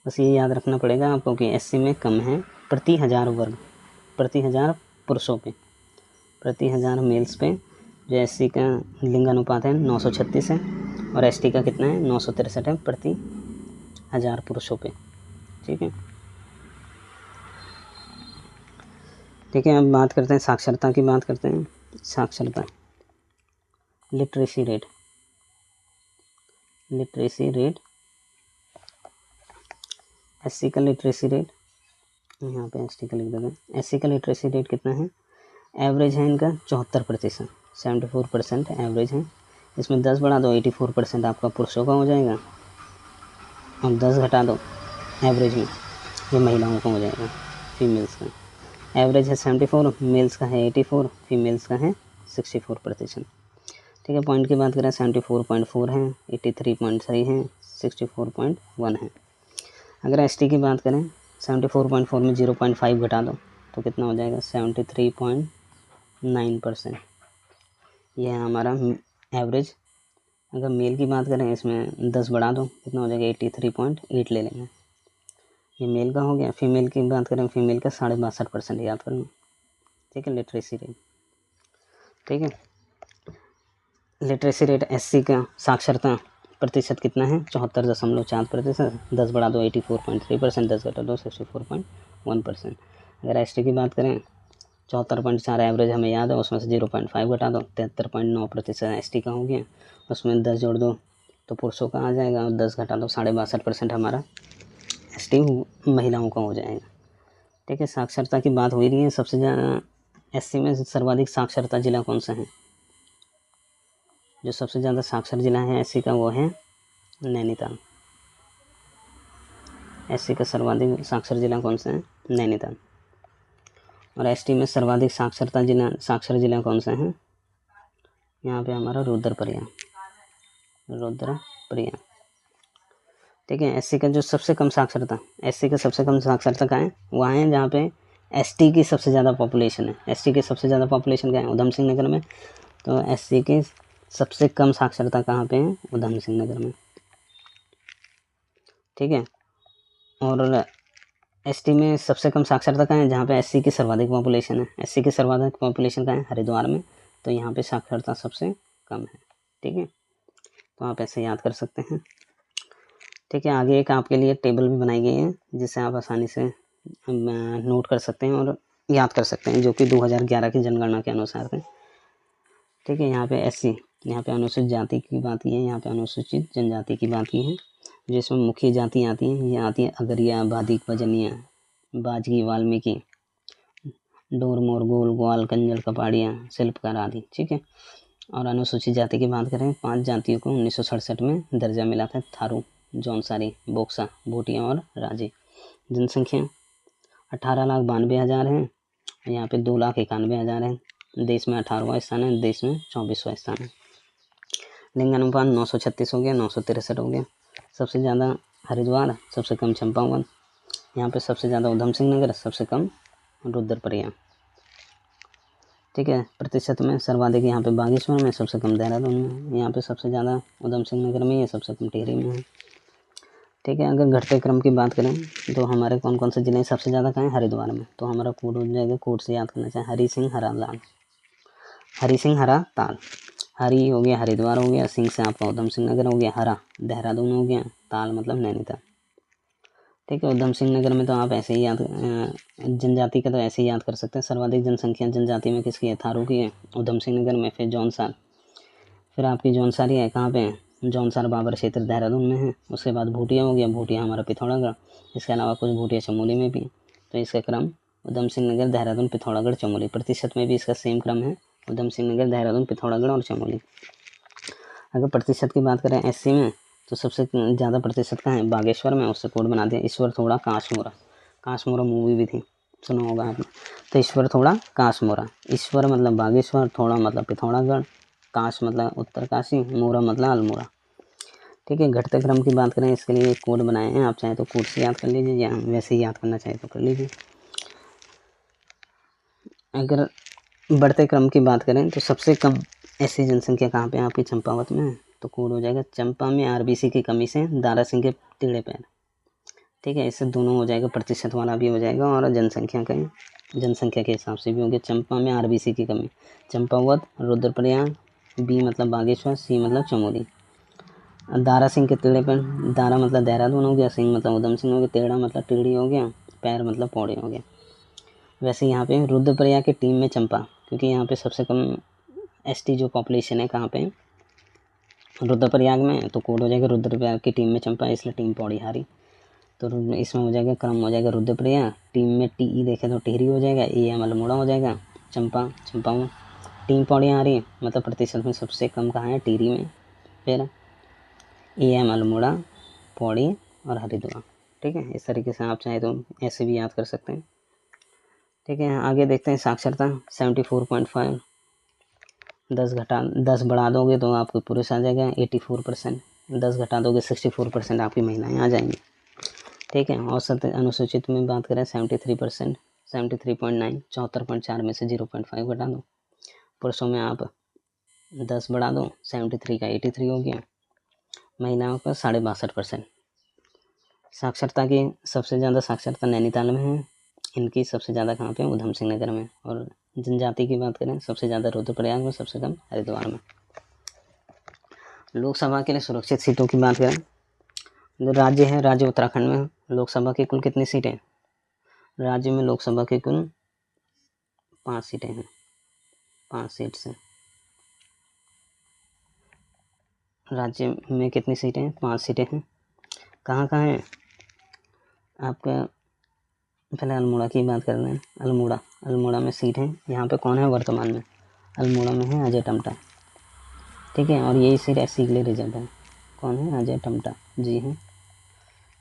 बस ये याद रखना पड़ेगा आपको कि SC में कम है प्रति 1000 वर्ग, प्रति 1000 पुरुषों पे, प्रति 1000 मेल्स पे जो SC का लिंगानुपात है 936 है, और ST का कितना है 963 है प्रति 1000 पुरुषों पे। ठीक है, ठीक है। अब बात करते हैं साक्षरता की, बात करते हैं साक्षरता, literacy rate, literacy rate, SC का लिटरेसी रेट, यहाँ पे ST का लिख देते हैं। SC का लिटरेसी रेट कितना है, एवरेज है इनका 74%, 74% एवरेज है। इसमें 10 बढ़ा दो 84% आपका पुरुषों का हो जाएगा, और 10 घटा दो एवरेज में, ये महिलाओं का हो जाएगा, फीमेल्स का। एवरेज है 74, मेल्स का है 84, फीमेल्स का है 64%। ठीक है, पॉइंट की बात करें 74.4 है, 83.3 है, 64.1 है। अगर ST की बात करें 74.4 में 0.5 घटा दो तो कितना हो जाएगा 73.9%, यह है हमारा एवरेज। अगर मेल की बात करें इसमें 10 बढ़ा दो कितना हो जाएगा 83.8 ले लेंगे, ये मेल का हो गया। फीमेल की बात करें, फीमेल का 62.5% याद करना। ठीक है, लिटरेसी रेट। ठीक है, लिटरेसी रेट SC का साक्षरता प्रतिशत कितना है 74.4%, 10 बढ़ा दो 84.3%, 10 घटा दो 64.1%। अगर ST की बात करें 74.4 एवरेज हमें याद है, उसमें से 0.5 घटा दो 73.9% ST का हो गया, उसमें 10 जोड़ दो तो पुरुषों का आ जाएगा, और 10 घटा दो 62.5% हमारा ST महिलाओं का हो जाएगा। ठीक है, साक्षरता की बात हो रही है, सबसे ज़्यादा SC में सर्वाधिक साक्षरता जिला कौन सा है, जो सबसे ज़्यादा साक्षर जिला है SC का वो है नैनीताल। SC का सर्वाधिक साक्षर जिला कौन सा है, नैनीताल। और ST में सर्वाधिक साक्षर जिला कौन सा है, यहाँ पे हमारा रुद्रप्रयाग, रुद्रप्रयाग। ठीक है, SC का जो सबसे कम साक्षरता, SC का सबसे कम साक्षरता कहाँ है, वहाँ है जहाँ पे ST की सबसे ज़्यादा पॉपुलेशन है। ST की सबसे ज़्यादा पॉपुलेशन कहाँ है, उधम सिंह नगर में। तो SC की सबसे कम साक्षरता कहाँ पे है, उधम सिंह नगर में। ठीक है, और ST में सबसे कम साक्षरता कहाँ है, जहाँ पे SC की सर्वाधिक पॉपुलेशन है। SC की सर्वाधिक पॉपुलेशन कहाँ है, हरिद्वार में। तो यहाँ पे साक्षरता सबसे कम है। ठीक है, तो आप ऐसे याद कर सकते हैं। ठीक है, आगे एक आपके लिए टेबल भी बनाई गई है जिसे आप आसानी से नोट कर सकते हैं और याद कर सकते हैं, जो कि 2011 की जनगणना के अनुसार है। ठीक है, यहाँ पे SC, यहाँ पे अनुसूचित जाति की बात की है, यहाँ पे अनुसूचित जनजाति की बात की है। जिसमें मुख्य जाति आती हैं, ये आती है अगरिया, बाधिक, बजनिया, बाजगी, वाल्मीकि, डोर, मोर, गोल, ग्वाल, कंजर, कपाड़िया, शिल्पकार आदि। ठीक है, और अनुसूचित जाति की बात करें, 5 जातियों को 1967 में दर्जा मिला था, थारू, जौनसारी, बोक्सा, भूटिया और राजी। जनसंख्या 18,92,000 है, यहाँ पे 2,91,000 है। देश में 18वां स्थान है, देश में 24वां स्थान है। लिंगानुपात 936 हो गया, 963 हो गया। सबसे ज़्यादा हरिद्वार, सबसे कम चंपावत, यहाँ पे सबसे ज़्यादा उधम सिंह नगर, सबसे कम रुद्रप्रयाग। ठीक है, प्रतिशत में सर्वाधिक यहाँ पे बागेश्वर में, सबसे कम देहरादून में। यहाँ पे सबसे ज़्यादा उधम सिंह नगर में, ये सबसे कम टिहरी में है। ठीक है, अगर घटते क्रम की बात करें तो हमारे कौन कौन से जिले सबसे ज़्यादा कहाँ हैं, हरिद्वार में। तो हमारा कोड हो जाएगा, कोड से याद करना चाहिए, हरी सिंह हरा लाल, हरी सिंह हरा ताल। हरी हो गया हरिद्वार हो गया, सिंह से आपका उधम सिंह नगर हो गया, हरा देहरादून हो गया, ताल मतलब नैनीताल। ठीक है, उधम सिंह नगर में तो आप ऐसे ही याद, जनजाति का तो ऐसे ही याद कर सकते हैं। सर्वाधिक जनसंख्या जनजाति में किसकी है, थारू की है उधम सिंह नगर में। फिर जौनसार, फिर आपकी जौनसारी है कहाँ पे है, जौनसार बाबर क्षेत्र देहरादून में है। उसके बाद भूटिया हो गया, भूटिया हमारा पिथौरागढ़। इसके अलावा कुछ भूटिया चमोली में भी है। तो इसका क्रम उधम सिंह नगर, देहरादून, पिथौरागढ़, चमोली। प्रतिशत में भी इसका सेम क्रम है, उधम सिंह नगर, देहरादून, पिथौरागढ़ और चमोली। अगर प्रतिशत की बात करें SC में तो सबसे ज़्यादा प्रतिशत का है बागेश्वर में, उससे कोड बना दिया ईश्वर थोड़ा काशमोरा। काशमोरा मूवी भी थी, सुना होगा आपने। तो ईश्वर थोड़ा काशमोरा, ईश्वर मतलब बागेश्वर, थोड़ा मतलब पिथौरागढ़, काश मतलब उत्तरकाशी, मोरा मतलब अल्मोड़ा। ठीक है। घटते क्रम की बात करें, इसके लिए एक कोड बनाए हैं, आप चाहे तो कोड से याद कर लीजिए या वैसे ही याद करना चाहे तो कर लीजिए। अगर बढ़ते क्रम की बात करें तो सबसे कम ऐसी जनसंख्या कहाँ पे है आपकी चंपावत में, तो कोड हो जाएगा चंपा में आरबीसी की कमी से दारा सिंह के टेढ़े पैर। ठीक है, इससे दोनों हो जाएगा, प्रतिशत वाला भी हो जाएगा और जनसंख्या के हिसाब से भी हो गया। चंपा में आरबीसी की कमी, चंपावत, रुद्रप्रयाग, बी मतलब बागेश्वर, सी मतलब चमोली। दारा सिंह के टेढ़े पैर, दारा मतलब देहरादून हो गया, सिंह मतलब उधम सिंह हो गया, टेढ़ा मतलब टेढ़ी हो गया, पैर मतलब पौड़े हो गया। वैसे यहाँ पे रुद्रप्रयाग की टीम में चंपा, क्योंकि यहाँ पे सबसे कम एसटी जो पॉपुलेशन है कहाँ पे, रुद्रप्रयाग में, तो कोड हो जाएगा रुद्रप्रयाग की टीम में चंपा, इसलिए टीम पौड़ी हारी। तो इसमें हो जाएगा क्रम हो जाएगा रुद्रप्रयाग, टीम में टीई देखे तो टिहरी हो जाएगा, एम अल्मोड़ा हो जाएगा, चंपाओं, टीम पौड़ी हारी, मतलब प्रतिशत में सबसे कम कहाँ है, टिहरी में, फिर एम अल्मोड़ा, पौड़ी और हरिद्वार। ठीक है, इस तरीके से आप चाहे तो ऐसे भी याद कर सकते हैं। ठीक है, आगे देखते हैं साक्षरता 74.5, 10 बढ़ा दोगे तो आपको पुरुष आ जाएगा 84%, 10 घटा दोगे 64% आपकी महिलाएं आ जाएंगी। ठीक है, औसत अनुसूचित में बात करें 73%, 73.9, 74.4 में से 0.5 घटा दो। पुरुषों में आप 10 बढ़ा दो, 73 का 83 हो गया, महिलाओं का 62.5%। साक्षरता की सबसे ज़्यादा साक्षरता नैनीताल में है, इनकी सबसे ज़्यादा कहाँ पे, उधम सिंह नगर में। और जनजाति की बात करें सबसे ज़्यादा रुद्रप्रयाग में, सबसे कम हरिद्वार में। लोकसभा के लिए सुरक्षित सीटों की बात करें, जो राज्य है, राज्य उत्तराखंड में, लोकसभा की कुल कितनी सीटें, राज्य में लोकसभा की कुल 5 सीटें हैं, 5 सीट से राज्य में कितनी सीटें हैं, 5 सीटें हैं। कहाँ कहाँ हैं आपका, पहले अल्मोड़ा की बात कर रहे हैं। अल्मोड़ा में सीट है, यहाँ पे कौन है वर्तमान में, अल्मोड़ा में है अजय टम्टा। ठीक है, और यही सीट एससी के लिए रिजर्व है, कौन है, अजय टम्टा जी हैं।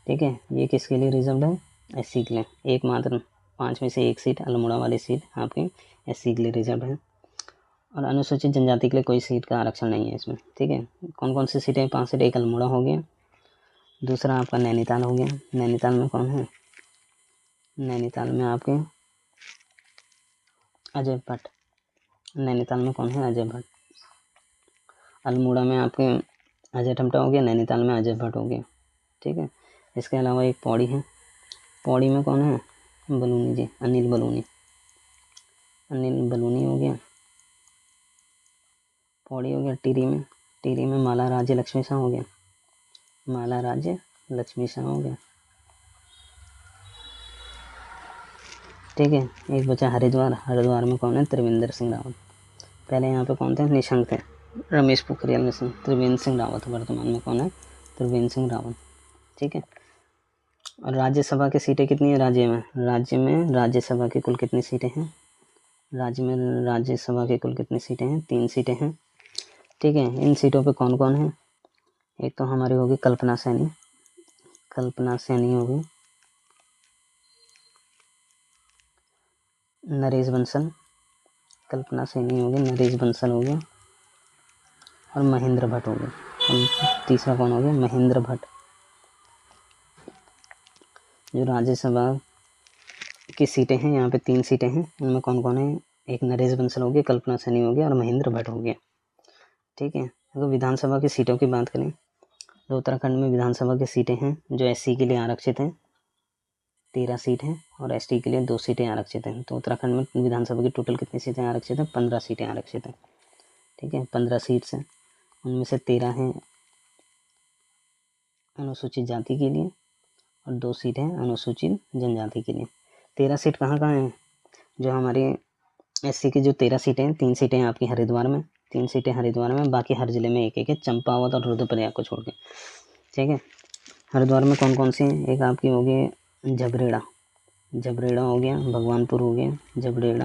ठीक है, ये किसके लिए रिजर्व है, एससी के लिए, एकमात्र 5 में से 1 सीट अल्मोड़ा वाली सीट आपकी एससी के लिए रिजर्व है। और अनुसूचित जनजाति के लिए कोई सीट का आरक्षण नहीं है इसमें। ठीक है, कौन कौन सी सीटें, 5 सीट, एक अल्मोड़ा हो गया, दूसरा आपका नैनीताल हो गया, नैनीताल में कौन है, नैनीताल में आपके अजय भट्ट, नैनीताल में कौन है, अजय भट्ट। अल्मोड़ा में आपके अजय टम्टा हो गया, नैनीताल में अजय भट्ट हो गया। ठीक है, इसके अलावा एक पौड़ी है, पौड़ी में कौन है, बलूनी जी, अनिल बलूनी हो गया, पौड़ी हो गया। टिहरी में माला राज्य लक्ष्मी शाह हो गया, माला राज्य लक्ष्मी शाह हो गया। ठीक है, एक बचा हरिद्वार में कौन है, त्रिवेंद्र सिंह रावत। पहले यहाँ पे कौन थे, निशंक थे, रमेश पोखरियाल निशंक, त्रिवेंद्र सिंह रावत वर्तमान में कौन है, त्रिवेंद्र सिंह रावत। ठीक है, और राज्यसभा की सीटें कितनी है, राज्य में राज्यसभा की कुल कितनी सीटें हैं, राज्य में राज्यसभा की कुल कितनी सीटें हैं, 3 सीटें हैं। ठीक है, इन सीटों पे कौन कौन है, एक तो हमारी होगी कल्पना सैनी होगी, नरेश बंसल, कल्पना सैनी हो गया, नरेश बंसल हो गया, और महेंद्र भट्ट हो गया। और तीसरा कौन हो गया, महेंद्र भट्ट। जो राज्यसभा की सीटें हैं, यहाँ पे 3 सीटें हैं, उनमें कौन कौन है, एक नरेश बंसल हो गया, कल्पना सैनी हो गया, और महेंद्र भट्ट हो गया। ठीक है, अगर विधानसभा की सीटों की बात करें तो उत्तराखंड में विधानसभा की सीटें हैं जो एससी के लिए आरक्षित हैं, 13 सीट हैं, और एसटी के लिए 2 सीटें आरक्षित हैं। तो उत्तराखंड में विधानसभा की टोटल कितनी सीटें आरक्षित हैं, 15 सीटें आरक्षित हैं। ठीक है, 15 सीट से उनमें से 13 हैं अनुसूचित जाति के लिए और 2 सीट हैं अनुसूचित जनजाति के लिए। 13 सीट कहाँ कहाँ हैं, जो हमारी एससी की जो 13 सीटें हैं, 3 सीटें आपकी हरिद्वार में, 3 सीटें हरिद्वार में, बाकी हर जिले में एक एक है, चंपावत और रुद्रप्रयाग को छोड़ के। ठीक है, हरिद्वार में कौन कौन सी हैं, एक आपकी होगी झबरेड़ा हो गया, भगवानपुर हो गया, झबरेड़ा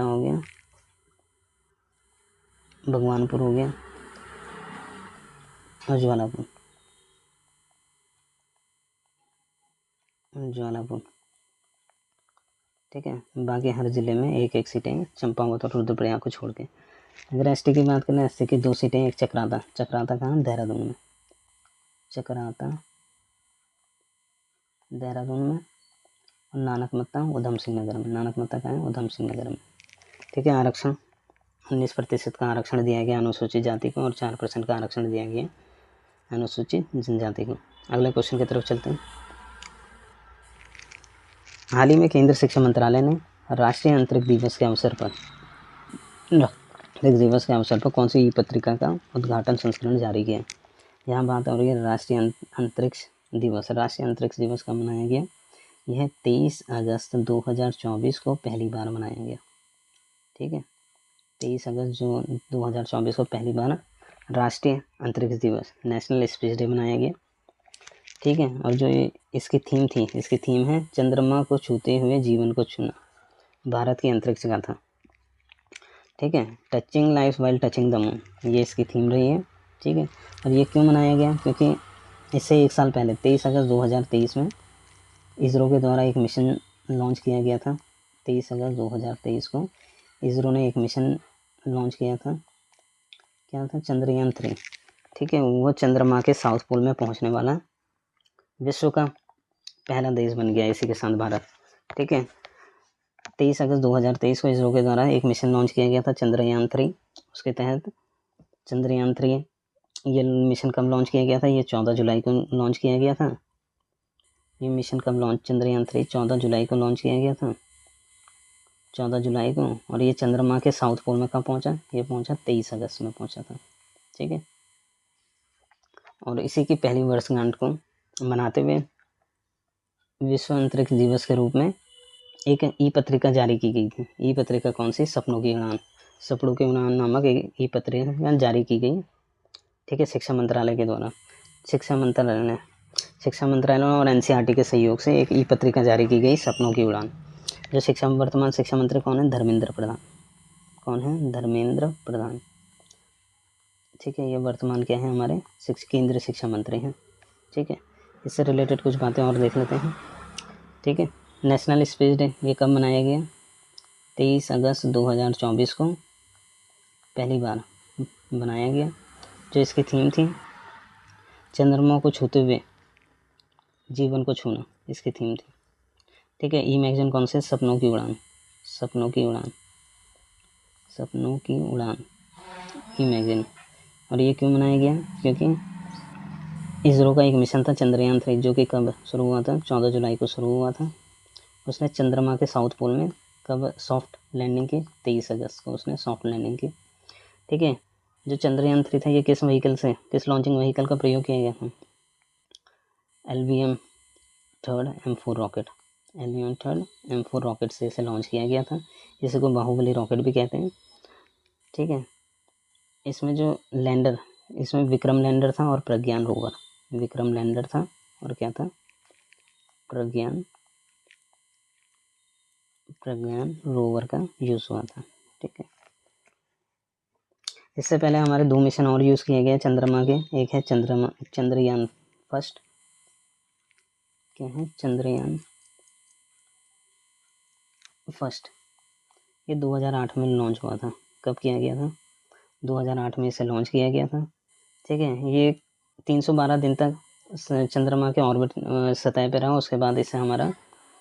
हो गया, भगवानपुर हो गया, और ज्वालापुर। ठीक है। बाकी हर ज़िले में एक एक सीटें चंपावत और रुद्रप्रयाग को छोड़ के। अगर एसटी की बात करें, एसटी की 2 सीटें, एक चक्राता कहाँ, देहरादून में, चक्राता देहरादून में, और नानकमत्ता उधम सिंह नगर में। नानकमत्ता कहाँ है, उधम सिंह नगर में। ठीक है। आरक्षण 19% का आरक्षण दिया गया अनुसूचित जाति को और 4% का आरक्षण दिया गया अनुसूचित जनजाति को। अगले क्वेश्चन की तरफ चलते हैं। हाल ही में केंद्र शिक्षा मंत्रालय ने राष्ट्रीय अंतरिक्ष दिवस के अवसर पर कौन सी ई पत्रिका का उद्घाटन संस्करण जारी किया। यहाँ बात हो रही है राष्ट्रीय अंतरिक्ष दिवस। राष्ट्रीय अंतरिक्ष दिवस कब मनाया गया, यह 23 अगस्त 2024 को पहली बार मनाया गया। ठीक है। 23 अगस्त 2024 को पहली बार राष्ट्रीय अंतरिक्ष दिवस, नेशनल स्पेस डे मनाया गया। ठीक है। और जो इसकी थीम है चंद्रमा को छूते हुए जीवन को छूना, भारत की अंतरिक्ष गाथा। ठीक है। Touching life while touching the moon, ये इसकी थीम रही है। ठीक है। और ये क्यों मनाया गया, क्योंकि इससे एक साल पहले 23 अगस्त 2023 में इसरो के द्वारा एक मिशन लॉन्च किया गया था। 23 अगस्त 2023 को इसरो ने एक मिशन लॉन्च किया था, क्या था, चंद्रयान 3। ठीक है। वो चंद्रमा के साउथ पोल में पहुंचने वाला विश्व का पहला देश बन गया इसी के साथ भारत। ठीक है। 23 अगस्त 2023 को इसरो के द्वारा एक मिशन लॉन्च किया गया था चंद्रयान 3। उसके तहत चंद्रयान 3 ये मिशन कब लॉन्च किया गया था, ये 14 जुलाई को लॉन्च किया गया था। ये मिशन कब लॉन्च, चंद्रयान 3 14 जुलाई को लॉन्च किया गया था, 14 जुलाई को। और ये चंद्रमा के साउथ पोल में कब पहुंचा, ये पहुंचा 23 अगस्त में पहुंचा था। ठीक है। और इसी की पहली वर्षगांठ को मनाते हुए विश्व अंतरिक्ष दिवस के रूप में एक ई पत्रिका जारी की गई थी। ई पत्रिका कौन सी, सपनों की उड़ान। सपनों की उड़ान नामक एक ई पत्रिका जारी की गई। ठीक है। शिक्षा मंत्रालय के द्वारा, शिक्षा मंत्रालय और एनसीईआरटी के सहयोग से एक ई पत्रिका जारी की गई, सपनों की उड़ान। जो वर्तमान शिक्षा मंत्री कौन है, धर्मेंद्र प्रधान। कौन है, धर्मेंद्र प्रधान। ठीक है। ये वर्तमान क्या है, हमारे केंद्रीय शिक्षा मंत्री हैं। ठीक है। इससे रिलेटेड कुछ बातें और देख लेते हैं। ठीक है। नेशनल स्पेस डे ये कब मनाया गया, 23 अगस्त 2024 को पहली बार बनाया गया। जो इसकी थीम थी चंद्रमा को छूते हुए जीवन को छूना, इसकी थीम थी। ठीक है। ई मैगजीन कौन से, सपनों की उड़ान। सपनों की उड़ान, सपनों की उड़ान ई मैगजीन। और ये क्यों मनाया गया, क्योंकि इसरो का एक मिशन था चंद्रयान 3 जो कि कब शुरू हुआ था, 14 जुलाई को शुरू हुआ था। उसने चंद्रमा के साउथ पोल में कब सॉफ्ट लैंडिंग की, 23 अगस्त को उसने सॉफ्ट लैंडिंग की। ठीक है। जो चंद्रयान 3 था ये किस लॉन्चिंग व्हीकल का प्रयोग किया गया था, LVM 3rd M4 rocket. LVM 3rd M4 rocket से इसे लॉन्च किया गया था। इसे को बाहुबली रॉकेट भी कहते हैं। ठीक है। इसमें जो लैंडर, इसमें विक्रम लैंडर था और प्रज्ञान रोवर। विक्रम लैंडर था और क्या था, प्रज्ञान रोवर का यूज़ हुआ था। ठीक है। इससे पहले हमारे 2 मिशन और यूज़ किए गए चंद्रमा के। एक है चंद्रयान फर्स्ट, क्या है, चंद्रयान फर्स्ट। ये 2008 में लॉन्च हुआ था। कब किया गया था, 2008 में इसे लॉन्च किया गया था। ठीक है। ये 312 दिन तक चंद्रमा के ऑर्बिट सतह पर रहा। उसके बाद इससे हमारा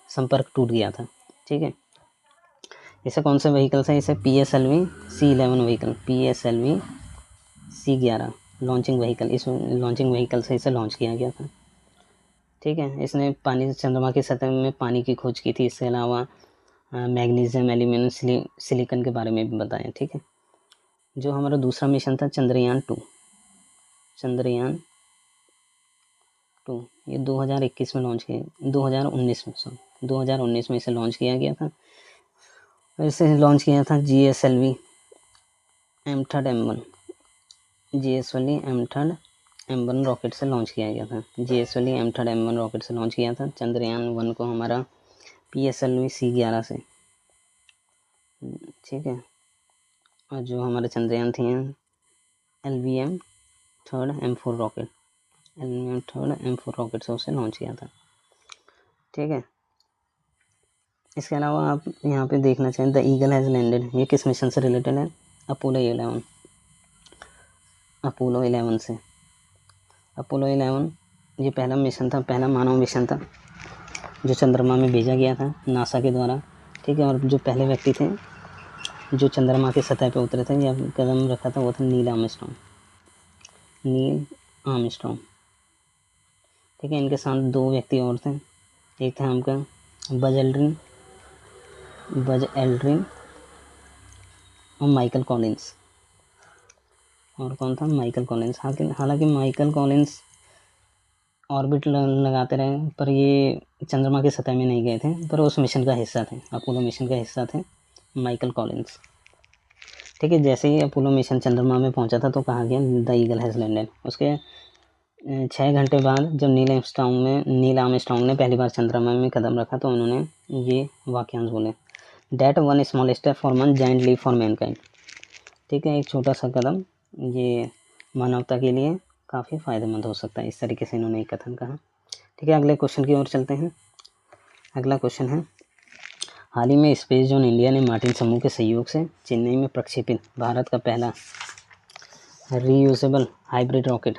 संपर्क टूट गया था। ठीक है। इसे कौन से व्हीकल से, इसे PSLV C11 vehicle, PSLV C11 launching vehicle, इस लॉन्चिंग व्हीकल से इसे लॉन्च किया गया था। ठीक है। इसने पानी, चंद्रमा की सतह में पानी की खोज की थी। इसके अलावा मैग्नीशियम, एल्यूमिनियम, सिलिकॉन के बारे में भी बताया। ठीक है। जो हमारा दूसरा मिशन था चंद्रयान 2, ये 2021 में लॉन्च किया, 2019 में इसे लॉन्च किया गया था। इसे लॉन्च किया था GSLV M3rd M1 रॉकेट से लॉन्च किया गया था। GSLV M3rd M1 रॉकेट से लॉन्च किया था। चंद्रयान 1 को हमारा PSLV C11 से। ठीक है। और जो हमारे चंद्रयान थे LVM 3rd M4 रॉकेट से उसे लॉन्च किया था। ठीक है। इसके अलावा आप यहाँ पे देखना चाहें, द ईगल हैज़ लैंडेड, ये किस मिशन से रिलेटेड है? अपोलो 11, अपोलो 11 से। अपोलो 11 ये पहला मिशन था, पहला मानव मिशन था जो चंद्रमा में भेजा गया था नासा के द्वारा, ठीक है। और जो पहले व्यक्ति थे जो चंद्रमा की सतह पर उतरे थे या कदम रखा था वो था नील आर्मस्ट्रॉन्ग, नील आर्मस्ट्रॉन्ग, ठीक है। इनके साथ 2 व्यक्ति और थे, एक था आपका बज एल्ड्रिन और माइकल कॉलिंस। और कौन था? Michael Collins. हालांकि माइकल कॉलिंस ऑर्बिट लगाते रहे, पर ये चंद्रमा की सतह में नहीं गए थे, पर उस मिशन का हिस्सा थे, अपोलो मिशन का हिस्सा थे माइकल कॉलिंस, ठीक है। जैसे ही अपोलो मिशन चंद्रमा में पहुंचा था तो कहा गया द ईगल हैज़ लैंडेड। उसके 6 घंटे बाद जब नील आर्मस्ट्रॉन्ग ने पहली बार चंद्रमा में कदम रखा तो उन्होंने ये वाक्यांश बोले, that one small step for मन, जायंट लीप फॉर मैनकाइंड, ठीक है। एक छोटा सा कदम ये मानवता के लिए काफ़ी फ़ायदेमंद हो सकता है, इस तरीके से इन्होंने एक कथन कहा, ठीक है। अगले क्वेश्चन की ओर चलते हैं। अगला क्वेश्चन है, हाल ही में स्पेस जोन इंडिया ने मार्टिन समूह के सहयोग से चेन्नई में प्रक्षेपित भारत का पहला रीयूजेबल हाइब्रिड रॉकेट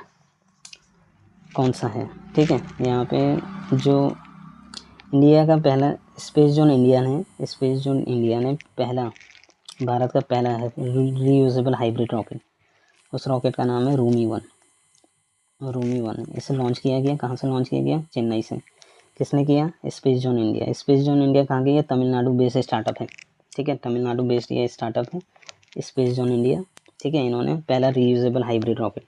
कौन सा है, ठीक है। यहाँ पे जो इंडिया का पहला स्पेस जोन इंडिया ने पहला भारत का पहला है रीयूजेबल हाइब्रिड रॉकेट, उस रॉकेट का नाम है रूमी 1। इसे लॉन्च किया गया, कहाँ से लॉन्च किया गया? चेन्नई से। किसने किया? स्पेस जोन इंडिया कहाँ की है? तमिलनाडु बेस्ड स्टार्टअप है, ठीक है। तमिलनाडु बेस्ड ये स्टार्टअप है स्पेस जोन इंडिया, ठीक है। इन्होंने पहला रीयूजेबल हाइब्रिड रॉकेट,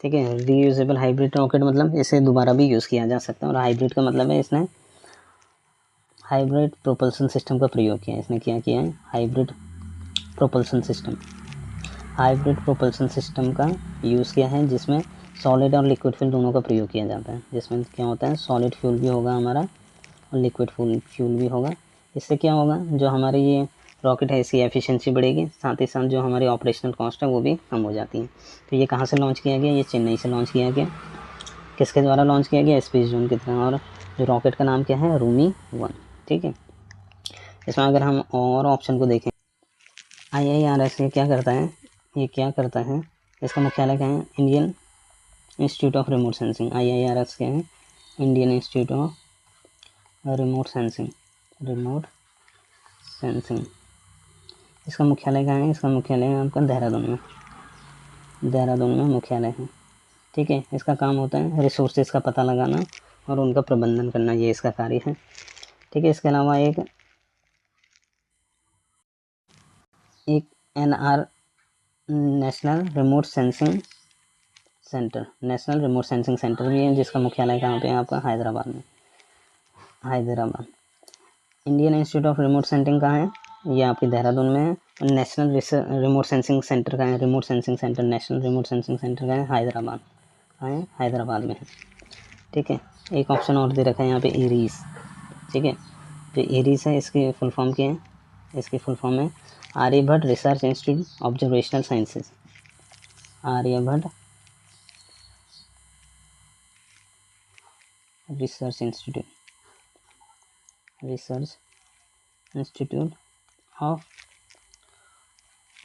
ठीक है। रीयूजेबल हाइब्रिड रॉकेट मतलब इसे दोबारा भी यूज़ किया जा सकता है, और हाइब्रिड का मतलब है इसने हाइब्रिड प्रोपल्सन सिस्टम का प्रयोग किया है। इसने क्या किया है? हाइब्रिड प्रोपल्सन सिस्टम का यूज़ किया है, जिसमें सॉलिड और लिक्विड फ्यूल दोनों का प्रयोग किया जाता है। जिसमें क्या होता है? सॉलिड फ्यूल भी होगा हमारा और लिक्विड फ्यूल भी होगा। इससे क्या होगा? जो हमारे ये रॉकेट है इसकी एफिशिएंसी बढ़ेगी, साथ ही साथ जो हमारी ऑपरेशनल कॉस्ट है वो भी कम हो जाती है। तो ये कहाँ से लॉन्च किया गया? ये चेन्नई से लॉन्च किया गया। किसके द्वारा लॉन्च किया गया? स्पेस जोन की तरह। और जो रॉकेट का नाम क्या है? रूमी 1, ठीक है। इसमें अगर हम और ऑप्शन को देखें, IIRS ये क्या करता है? इसका मुख्यालय क्या है? Indian institute of remote sensing. IIRS क्या है? Indian institute of remote sensing. इसका मुख्यालय कहाँ है? इसका मुख्यालय है आपका देहरादून में मुख्यालय है, ठीक है। इसका काम होता है रिसोर्सेज का पता लगाना और उनका प्रबंधन करना, ये इसका कार्य है, ठीक है। इसके अलावा एक NR national remote sensing centre भी है, जिसका मुख्यालय कहाँ पे है? आपका हैदराबाद में। Indian institute of remote sensing कहाँ है? ये आपके देहरादून में है। नेशनल रिमोट सेंसिंग सेंटर का है, नेशनल रिमोट सेंसिंग सेंटर का है हैदराबाद में है, ठीक है। एक ऑप्शन और दे रखा है यहाँ पे एरीज, ठीक है। जो एरीज है इसकी फुल फॉर्म क्या है? इसकी फुल फॉर्म है Aryabhatta research Institute Observational Sciences. Aryabhatta research institute of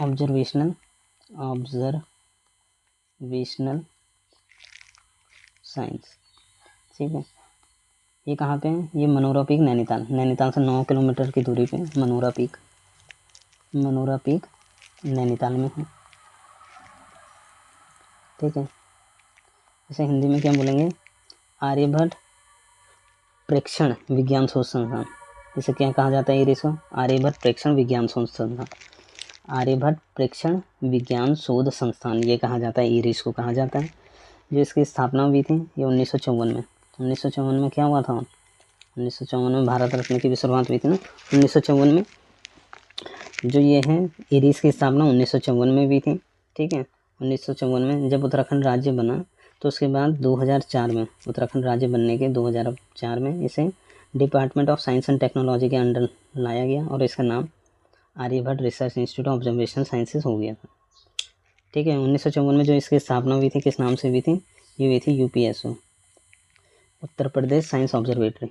Observational Science, ठीक है। ये कहाँ पे है? ये मनोरा पीक नैनीताल से 9 किलोमीटर की दूरी पे मनोरा पीक नैनीताल में है, ठीक है। इसे हिंदी में क्या बोलेंगे? आर्यभट्ट प्रेक्षण विज्ञान शोध संस्थान। इसे क्या कहा जाता है? इसको आर्यभट्ट प्रेक्षण विज्ञान शोध संस्थान ये कहा जाता है, इरिस को कहा जाता है। जो इसकी स्थापना हुई थी ये 1954 में। 1954 में क्या हुआ था? 1954 में भारत रत्न की भी शुरुआत हुई थी ना। 1954 में जो ये है इरिस की स्थापना 1954 में भी थी, ठीक है। 1954 में जब उत्तराखंड राज्य बना तो उसके बाद 2004 में उत्तराखंड राज्य बनने के 2004 में इसे Department of science and technology के अंडर लाया गया और इसका नाम Aryabhatta research institute of observational Sciences हो गया था, ठीक है। 1954 में जो इसकी स्थापना हुई थी किस नाम से हुई थी? ये हुई थी UPSO, Uttar Pradesh science observatory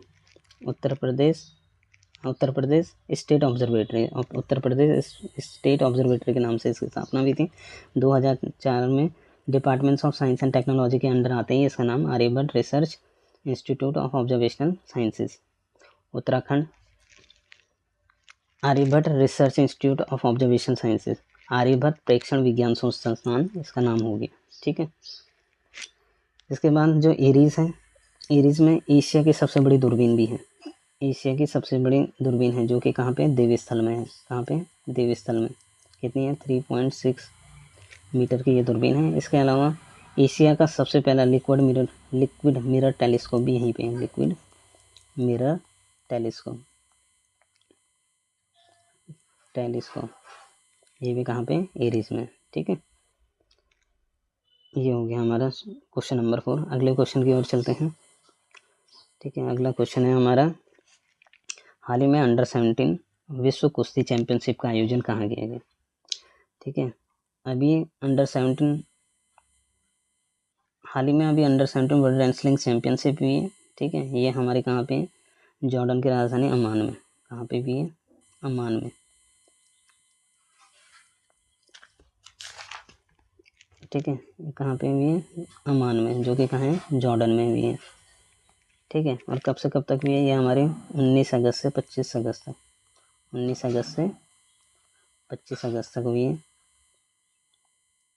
Uttar Pradesh state observatory, Uttar Pradesh state observatory के नाम से इसकी स्थापना हुई थी। 2004 में departments of science and technology के अंडर आते ही इसका नाम Aryabhatta research institute of observational sciences. Uttarakhand Aryabhatta research institute of observation sciences, Aryabhatta Prekshan Vigyan संस्थान इसका नाम हो गया। ठीक है, इसके बाद जो एरीज है, एरीज में एशिया की सबसे बड़ी दूरबीन भी है। एशिया की सबसे बड़ी दूरबीन है जो कि कहाँ पे, देवस्थल में है। कहाँ पे, देवस्थल में। कितनी है, 3.6 मीटर की ये दूरबीन है। इसके अलावा एशिया का सबसे पहला लिक्विड मिरर टेलीस्कोप भी यहीं पे है, लिक्विड मिरर टेलीस्कोप ये भी कहाँ पे, एरीज में। ठीक है, ये हो गया हमारा क्वेश्चन नंबर 4। अगले क्वेश्चन की ओर चलते हैं। ठीक है, अगला क्वेश्चन है हमारा, हाल ही में अंडर 17 विश्व कुश्ती चैंपियनशिप का आयोजन कहाँ किया गया। ठीक है, अभी अंडर 17 हाल ही में अभी अंडर 17 वर्ल्ड रेसलिंग चैंपियनशिप हुई है। ठीक है, ये हमारे कहाँ पे, जॉर्डन की राजधानी अमान में। कहाँ पे भी है, अमान में। ठीक है, कहाँ पे भी है, अमान में, जो कि कहाँ है, जॉर्डन में भी है। ठीक है, और कब से कब तक भी है, ये हमारे 19 अगस्त से 25 अगस्त तक, 19 अगस्त से 25 अगस्त तक हुई है,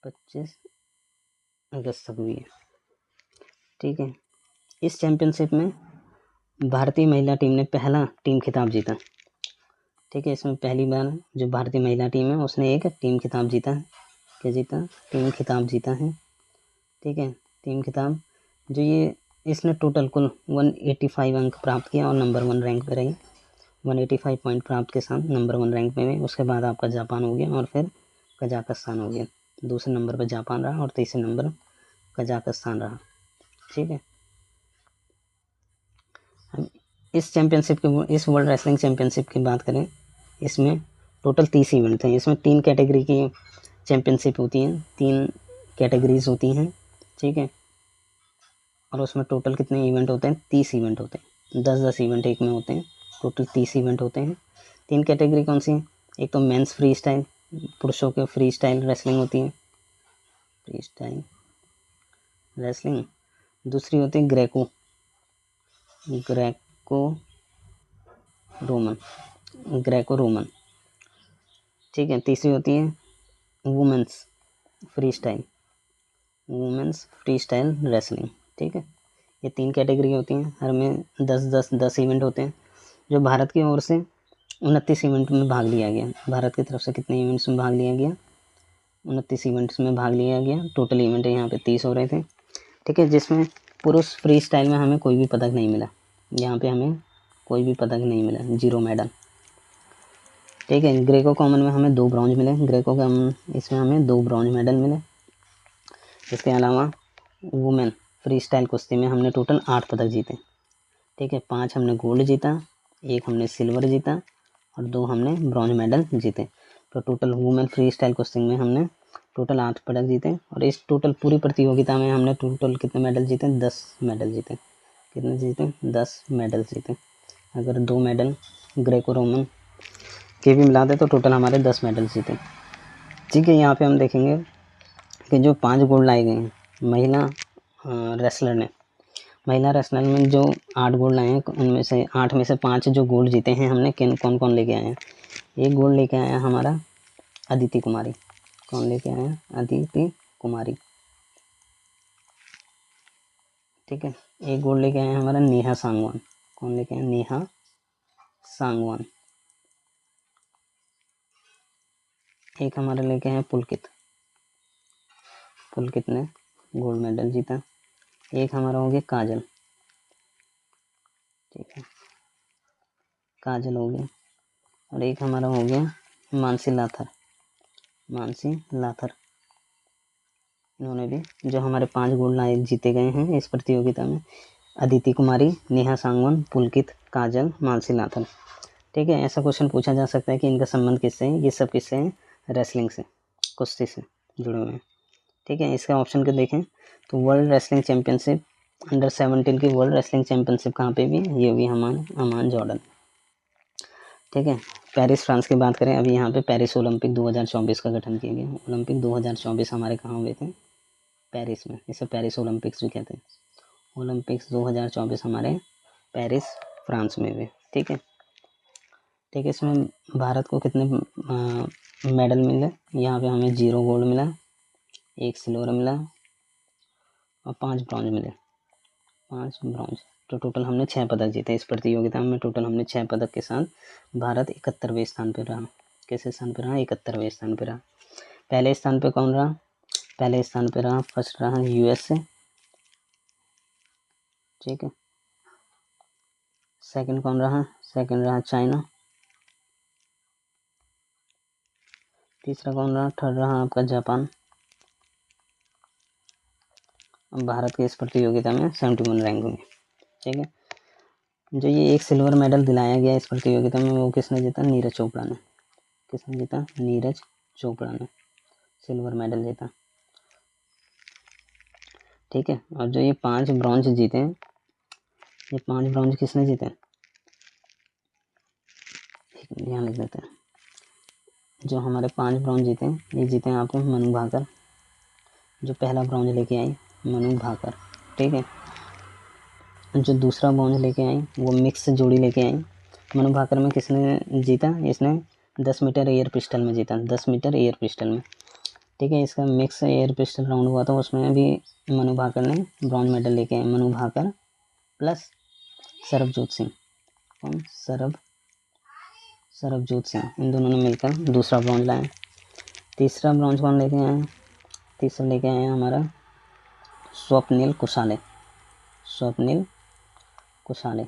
25 अगस्त तक हुई है। ठीक है, इस चैंपियनशिप में भारतीय महिला टीम ने पहला टीम खिताब जीता। ठीक है, इसमें पहली बार जो भारतीय महिला टीम है उसने एक टीम खिताब जीता है। क्या जीता, टीम खिताब जीता है। ठीक है, टीम खिताब जो ये इसने टोटल कुल 185 अंक प्राप्त किया और नंबर 1 रैंक पे रही। 185 पॉइंट प्राप्त के साथ नंबर 1 रैंक पे हुई। उसके बाद आपका जापान हो गया और फिर कजाकिस्तान हो गया। दूसरे नंबर पर जापान रहा और तीसरे नंबर कजाकिस्तान रहा। ठीक है, इस चैंपियनशिप की, इस वर्ल्ड रेसलिंग चैंपियनशिप की बात करें, इसमें टोटल 30 इवेंट हैं। इसमें 3 कैटेगरी की चैंपियनशिप होती हैं, 3 कैटेगरीज होती हैं। ठीक है, और उसमें टोटल कितने इवेंट होते हैं, 30 इवेंट होते हैं। 10-10 इवेंट एक में होते हैं, टोटल 30 इवेंट होते हैं। 3 कैटेगरी कौन सी है, एक तो मेंस फ्री स्टाइल, पुरुषों के फ्री स्टाइल रेसलिंग होती है, फ्री स्टाइल रेसलिंग। दूसरी होती है ग्रेको रोमन। ठीक है, तीसरी होती है वुमेंस फ्री स्टाइल रेसलिंग। ठीक है, ये 3 कैटेगरी होती हैं, हर में 10 इवेंट होते हैं। जो भारत की ओर से 29 इवेंट में भाग लिया गया। भारत की तरफ से कितने इवेंट्स में भाग लिया गया, 29 इवेंट्स में भाग लिया गया। टोटल इवेंट यहाँ पे 30 हो रहे थे। ठीक है, जिसमें पुरुष फ्री स्टाइल में हमें कोई भी पदक नहीं मिला। यहाँ पे हमें कोई भी पदक नहीं मिला, 0 मेडल। ठीक है, ग्रेको कॉमन में हमें 2 ब्रॉन्ज मिले, ग्रेको कॉमन इसमें हमें 2 ब्रॉन्ज मेडल मिले। इसके अलावा वुमेन फ्री स्टाइल कुश्ती में हमने टोटल 8 पदक जीते। ठीक है, 5 हमने गोल्ड जीता, 1 हमने सिल्वर जीता और 2 हमने ब्रॉन्ज मेडल जीते। तो टोटल वुमेन फ्री स्टाइल कुश्ती में हमने टोटल 8 पदक जीते। और इस टोटल पूरी प्रतियोगिता में हमने टोटल कितने मेडल जीते, 10 मेडल जीते। कितने जीते, 10 मेडल जीते। अगर 2 मेडल ग्रेको रोमन के भी मिला दे तो टोटल हमारे 10 मेडल जीते। ठीक है, यहाँ पे हम देखेंगे कि जो 5 गोल्ड लाए गए हैं महिला रेसलर में जो 8 गोल्ड लाए हैं, उनमें से 8 में से 5 जो गोल्ड जीते हैं हमने, कौन कौन लेके आए हैं। एक गोल्ड लेके आया हमारा अदिति कुमारी। कौन लेके आया, अदिति कुमारी। ठीक है, एक गोल्ड लेके आया हमारा नेहा सांगवान। कौन लेके आया, नेहा सांगवान। एक हमारा लेके आया पुलकित ने गोल्ड मेडल जीता। एक हमारा हो गया काजल। ठीक है, काजल हो गया। और एक हमारा हो गया मानसी लाथर। इन्होंने भी जो हमारे 5 गोल्ड लाए जीते गए हैं इस प्रतियोगिता में, अदिति कुमारी, नेहा सांगवान, पुलकित, काजल, मानसी लाथर। ठीक है, ऐसा क्वेश्चन पूछा जा सकता है कि इनका संबंध किससे है। ये सब किससे हैं, रेसलिंग से, कुश्ती से जुड़े हुए हैं। ठीक है, इसका ऑप्शन को देखें तो वर्ल्ड रेसलिंग चैंपियनशिप अंडर 17 की वर्ल्ड रेसलिंग चैंपियनशिप कहाँ पे भी, ये भी हमारे अमान जॉर्डन। ठीक है। पेरिस फ्रांस की बात करें, अभी यहाँ पे पेरिस ओलंपिक 2024 का गठन किया गया। ओलंपिक 2024 हमारे कहाँ हुए थे? पेरिस में। इसे पेरिस ओलंपिक्स भी कहते हैं। ओलंपिक्स 2024 हमारे पेरिस फ्रांस में हुए। ठीक है। ठीक है, इसमें भारत को कितने मेडल मिले? यहाँ पे हमें 0 गोल्ड मिला, 1 सिल्वर मिला और 5 ब्रॉन्ज मिले। 5 ब्रॉन्ज, तो टोटल हमने 6 पदक जीते इस प्रतियोगिता में। टोटल हमने 6 पदक के साथ भारत 71वें स्थान पर रहा। कैसे स्थान पर रहा? 71वें स्थान पर रहा। पहले स्थान पे कौन रहा? पहले स्थान पे रहा, फर्स्ट रहा यूएसए। ठीक है। सेकंड कौन रहा? सेकंड रहा चाइना। तीसरा कौन रहा? थर्ड रहा आपका जापान। भारत के इस प्रतियोगिता में 71 रैंक हुई। ठीक है। जो ये 1 सिल्वर मेडल दिलाया गया इस प्रतियोगिता में, वो किसने जीता? नीरज चोपड़ा ने। किसने जीता? नीरज चोपड़ा ने सिल्वर मेडल जीता। ठीक है। और जो ये 5 ब्रॉन्ज जीते हैं, ये 5 ब्रॉन्ज किसने जीते? ध्यान लिख देते हैं। जो हमारे 5 ब्रॉन्ज जीते हैं, ये जीते हैं आपको मनु भाकर। जो पहला ब्रॉन्ज लेके आई मनु भाकर। ठीक है। जो दूसरा ब्रॉन्ज लेके आई वो मिक्स जोड़ी लेके आई। मनु भाकर में किसने जीता? इसने 10 मीटर एयर पिस्टल में जीता। 10 मीटर एयर पिस्टल में। ठीक है। इसका मिक्स एयर पिस्टल राउंड हुआ था, उसमें भी मनु भाकर ने ब्रॉन्ज मेडल लेके आए। मनु भाकर प्लस सरबजोत सिंह। कौन? सरबजोत सिंह, इन दोनों ने मिलकर दूसरा ब्रॉन्ज लाया। तीसरा ब्रॉन्ज कौन लेके आए? तीसरा लेके आए हमारा स्वप्निल कुशाले। स्वप्निल कुशाले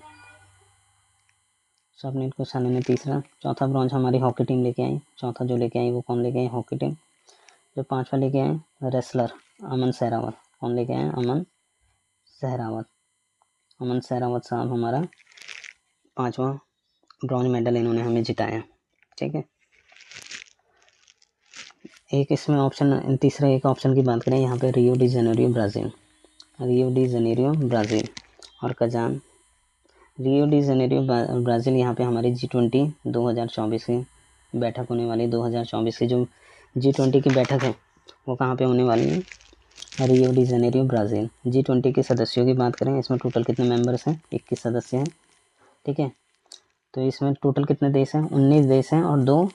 ने तीसरा। चौथा ब्रॉन्ज हमारी हॉकी टीम लेके आई। चौथा जो लेके आई वो कौन लेके आई? Hockey team. जो 5वां लेके आए रेसलर अमन सहरावत। कौन लेके आए? अमन सहरावत साहब हमारा 5वां ब्रॉन्ज मेडल इन्होंने हमें जिताया। ठीक है। एक इसमें ऑप्शन, तीसरा एक ऑप्शन की बात करें, यहाँ पे रियो डी जेनेरियो ब्राज़ील और Kazan. Rio de Janeiro Brazil, यहाँ पे हमारी G20 2024 की बैठक होने वाली। 2024 की जो G20 की बैठक है वो कहाँ पे होने वाली है? Rio de Janeiro Brazil. G20 के सदस्यों की बात करें, इसमें टोटल कितने मेंबर्स हैं? 21 सदस्य हैं। ठीक है। तो इसमें टोटल कितने देश हैं? 19 देश हैं और 2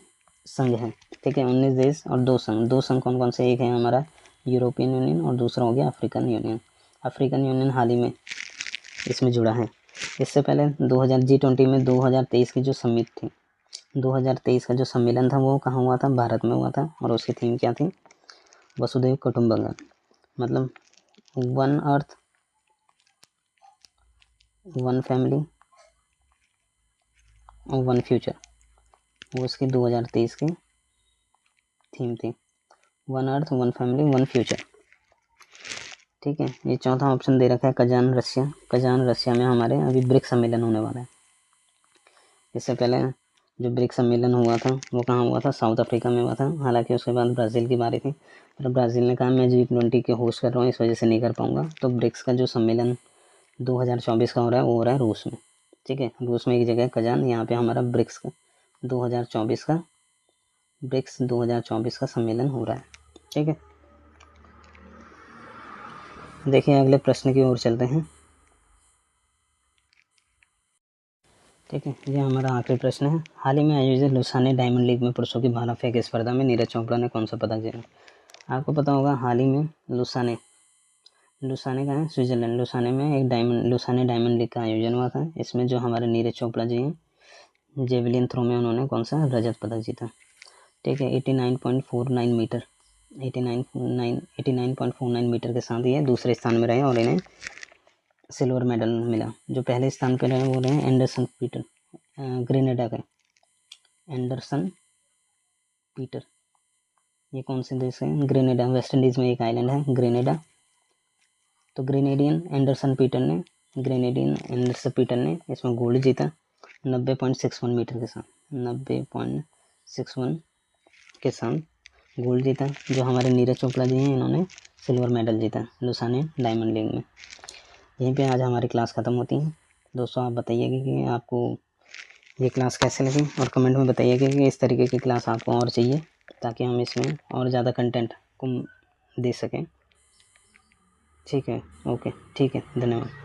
संघ हैं। ठीक है। 19 देश और 2 संघ। 2 संघ कौन कौन से? एक है हमारा यूरोपियन यूनियन और दूसरा हो गया अफ्रीकन यूनियन। अफ्रीकन यूनियन हाल ही में इसमें जुड़ा है। इससे पहले G20 में 2023 की जो समिट थी, 2023 का जो सम्मेलन था वो कहाँ हुआ था? भारत में हुआ था। और उसकी थीम क्या थी? वसुधैव कुटुंबकम, मतलब 1 अर्थ 1 फैमिली और 1 फ्यूचर। वो उसकी 2023 की थीम थी। 1 अर्थ 1 फैमिली 1 फ्यूचर। ठीक है। ये चौथा ऑप्शन दे रखा है कजान रशिया में हमारे अभी ब्रिक्स सम्मेलन होने वाला है। इससे पहले जो ब्रिक्स सम्मेलन हुआ था वो कहाँ हुआ था? साउथ अफ्रीका में हुआ था। हालांकि उसके बाद ब्राज़ील की बारी थी, पर ब्राज़ील ने कहा मैं G20 के होस्ट कर रहा हूँ, इस वजह से नहीं कर पाऊँगा। तो ब्रिक्स का जो सम्मेलन 2024 का हो रहा है वो हो रहा है रूस में। ठीक है। रूस में एक जगह कजान, यहाँ पे हमारा ब्रिक्स 2024 का सम्मेलन हो रहा है। ठीक है। देखिए अगले प्रश्न की ओर चलते हैं। ठीक है। ये हमारा आखिरी प्रश्न है। हाल ही में आयोजित लुसाने डायमंड लीग में पुरुषों की भाला फेंक स्पर्धा में नीरज चोपड़ा ने कौन सा पदक जीता? आपको पता होगा हाल ही में लुसाने का है स्विट्जरलैंड। लुसाने में एक लुसाने डायमंड लीग का आयोजन हुआ था। इसमें जो हमारे नीरज चोपड़ा जी हैं, जेवलिन थ्रो में उन्होंने कौन सा रजत पदक जीता। ठीक है। 89.49 मीटर 89.49 मीटर के साथ ये दूसरे स्थान में रहे और इन्हें सिल्वर मेडल मिला। जो पहले स्थान पर रहे वो रहे एंडरसन पीटर, ग्रेनेडा के एंडरसन पीटर। ये कौन से देश है? ग्रेनेडा, वेस्ट इंडीज़ में एक आइलैंड है ग्रेनेडा। तो ग्रेनेडियन एंडरसन पीटर ने इसमें गोल्ड जीता 90.61 मीटर के साथ। 90.61 के साथ गोल्ड जीता। जो हमारे नीरज चोपड़ा जी हैं इन्होंने सिल्वर मेडल जीता लुसाने डायमंड लीग में। यहीं पे आज हमारी क्लास ख़त्म होती है। दोस्तों आप बताइएगा कि आपको ये क्लास कैसे लगी और कमेंट में बताइएगा कि इस तरीके की क्लास आपको और चाहिए, ताकि हम इसमें और ज़्यादा कंटेंट को दे सकें। ठीक है, ओके, ठीक है, धन्यवाद।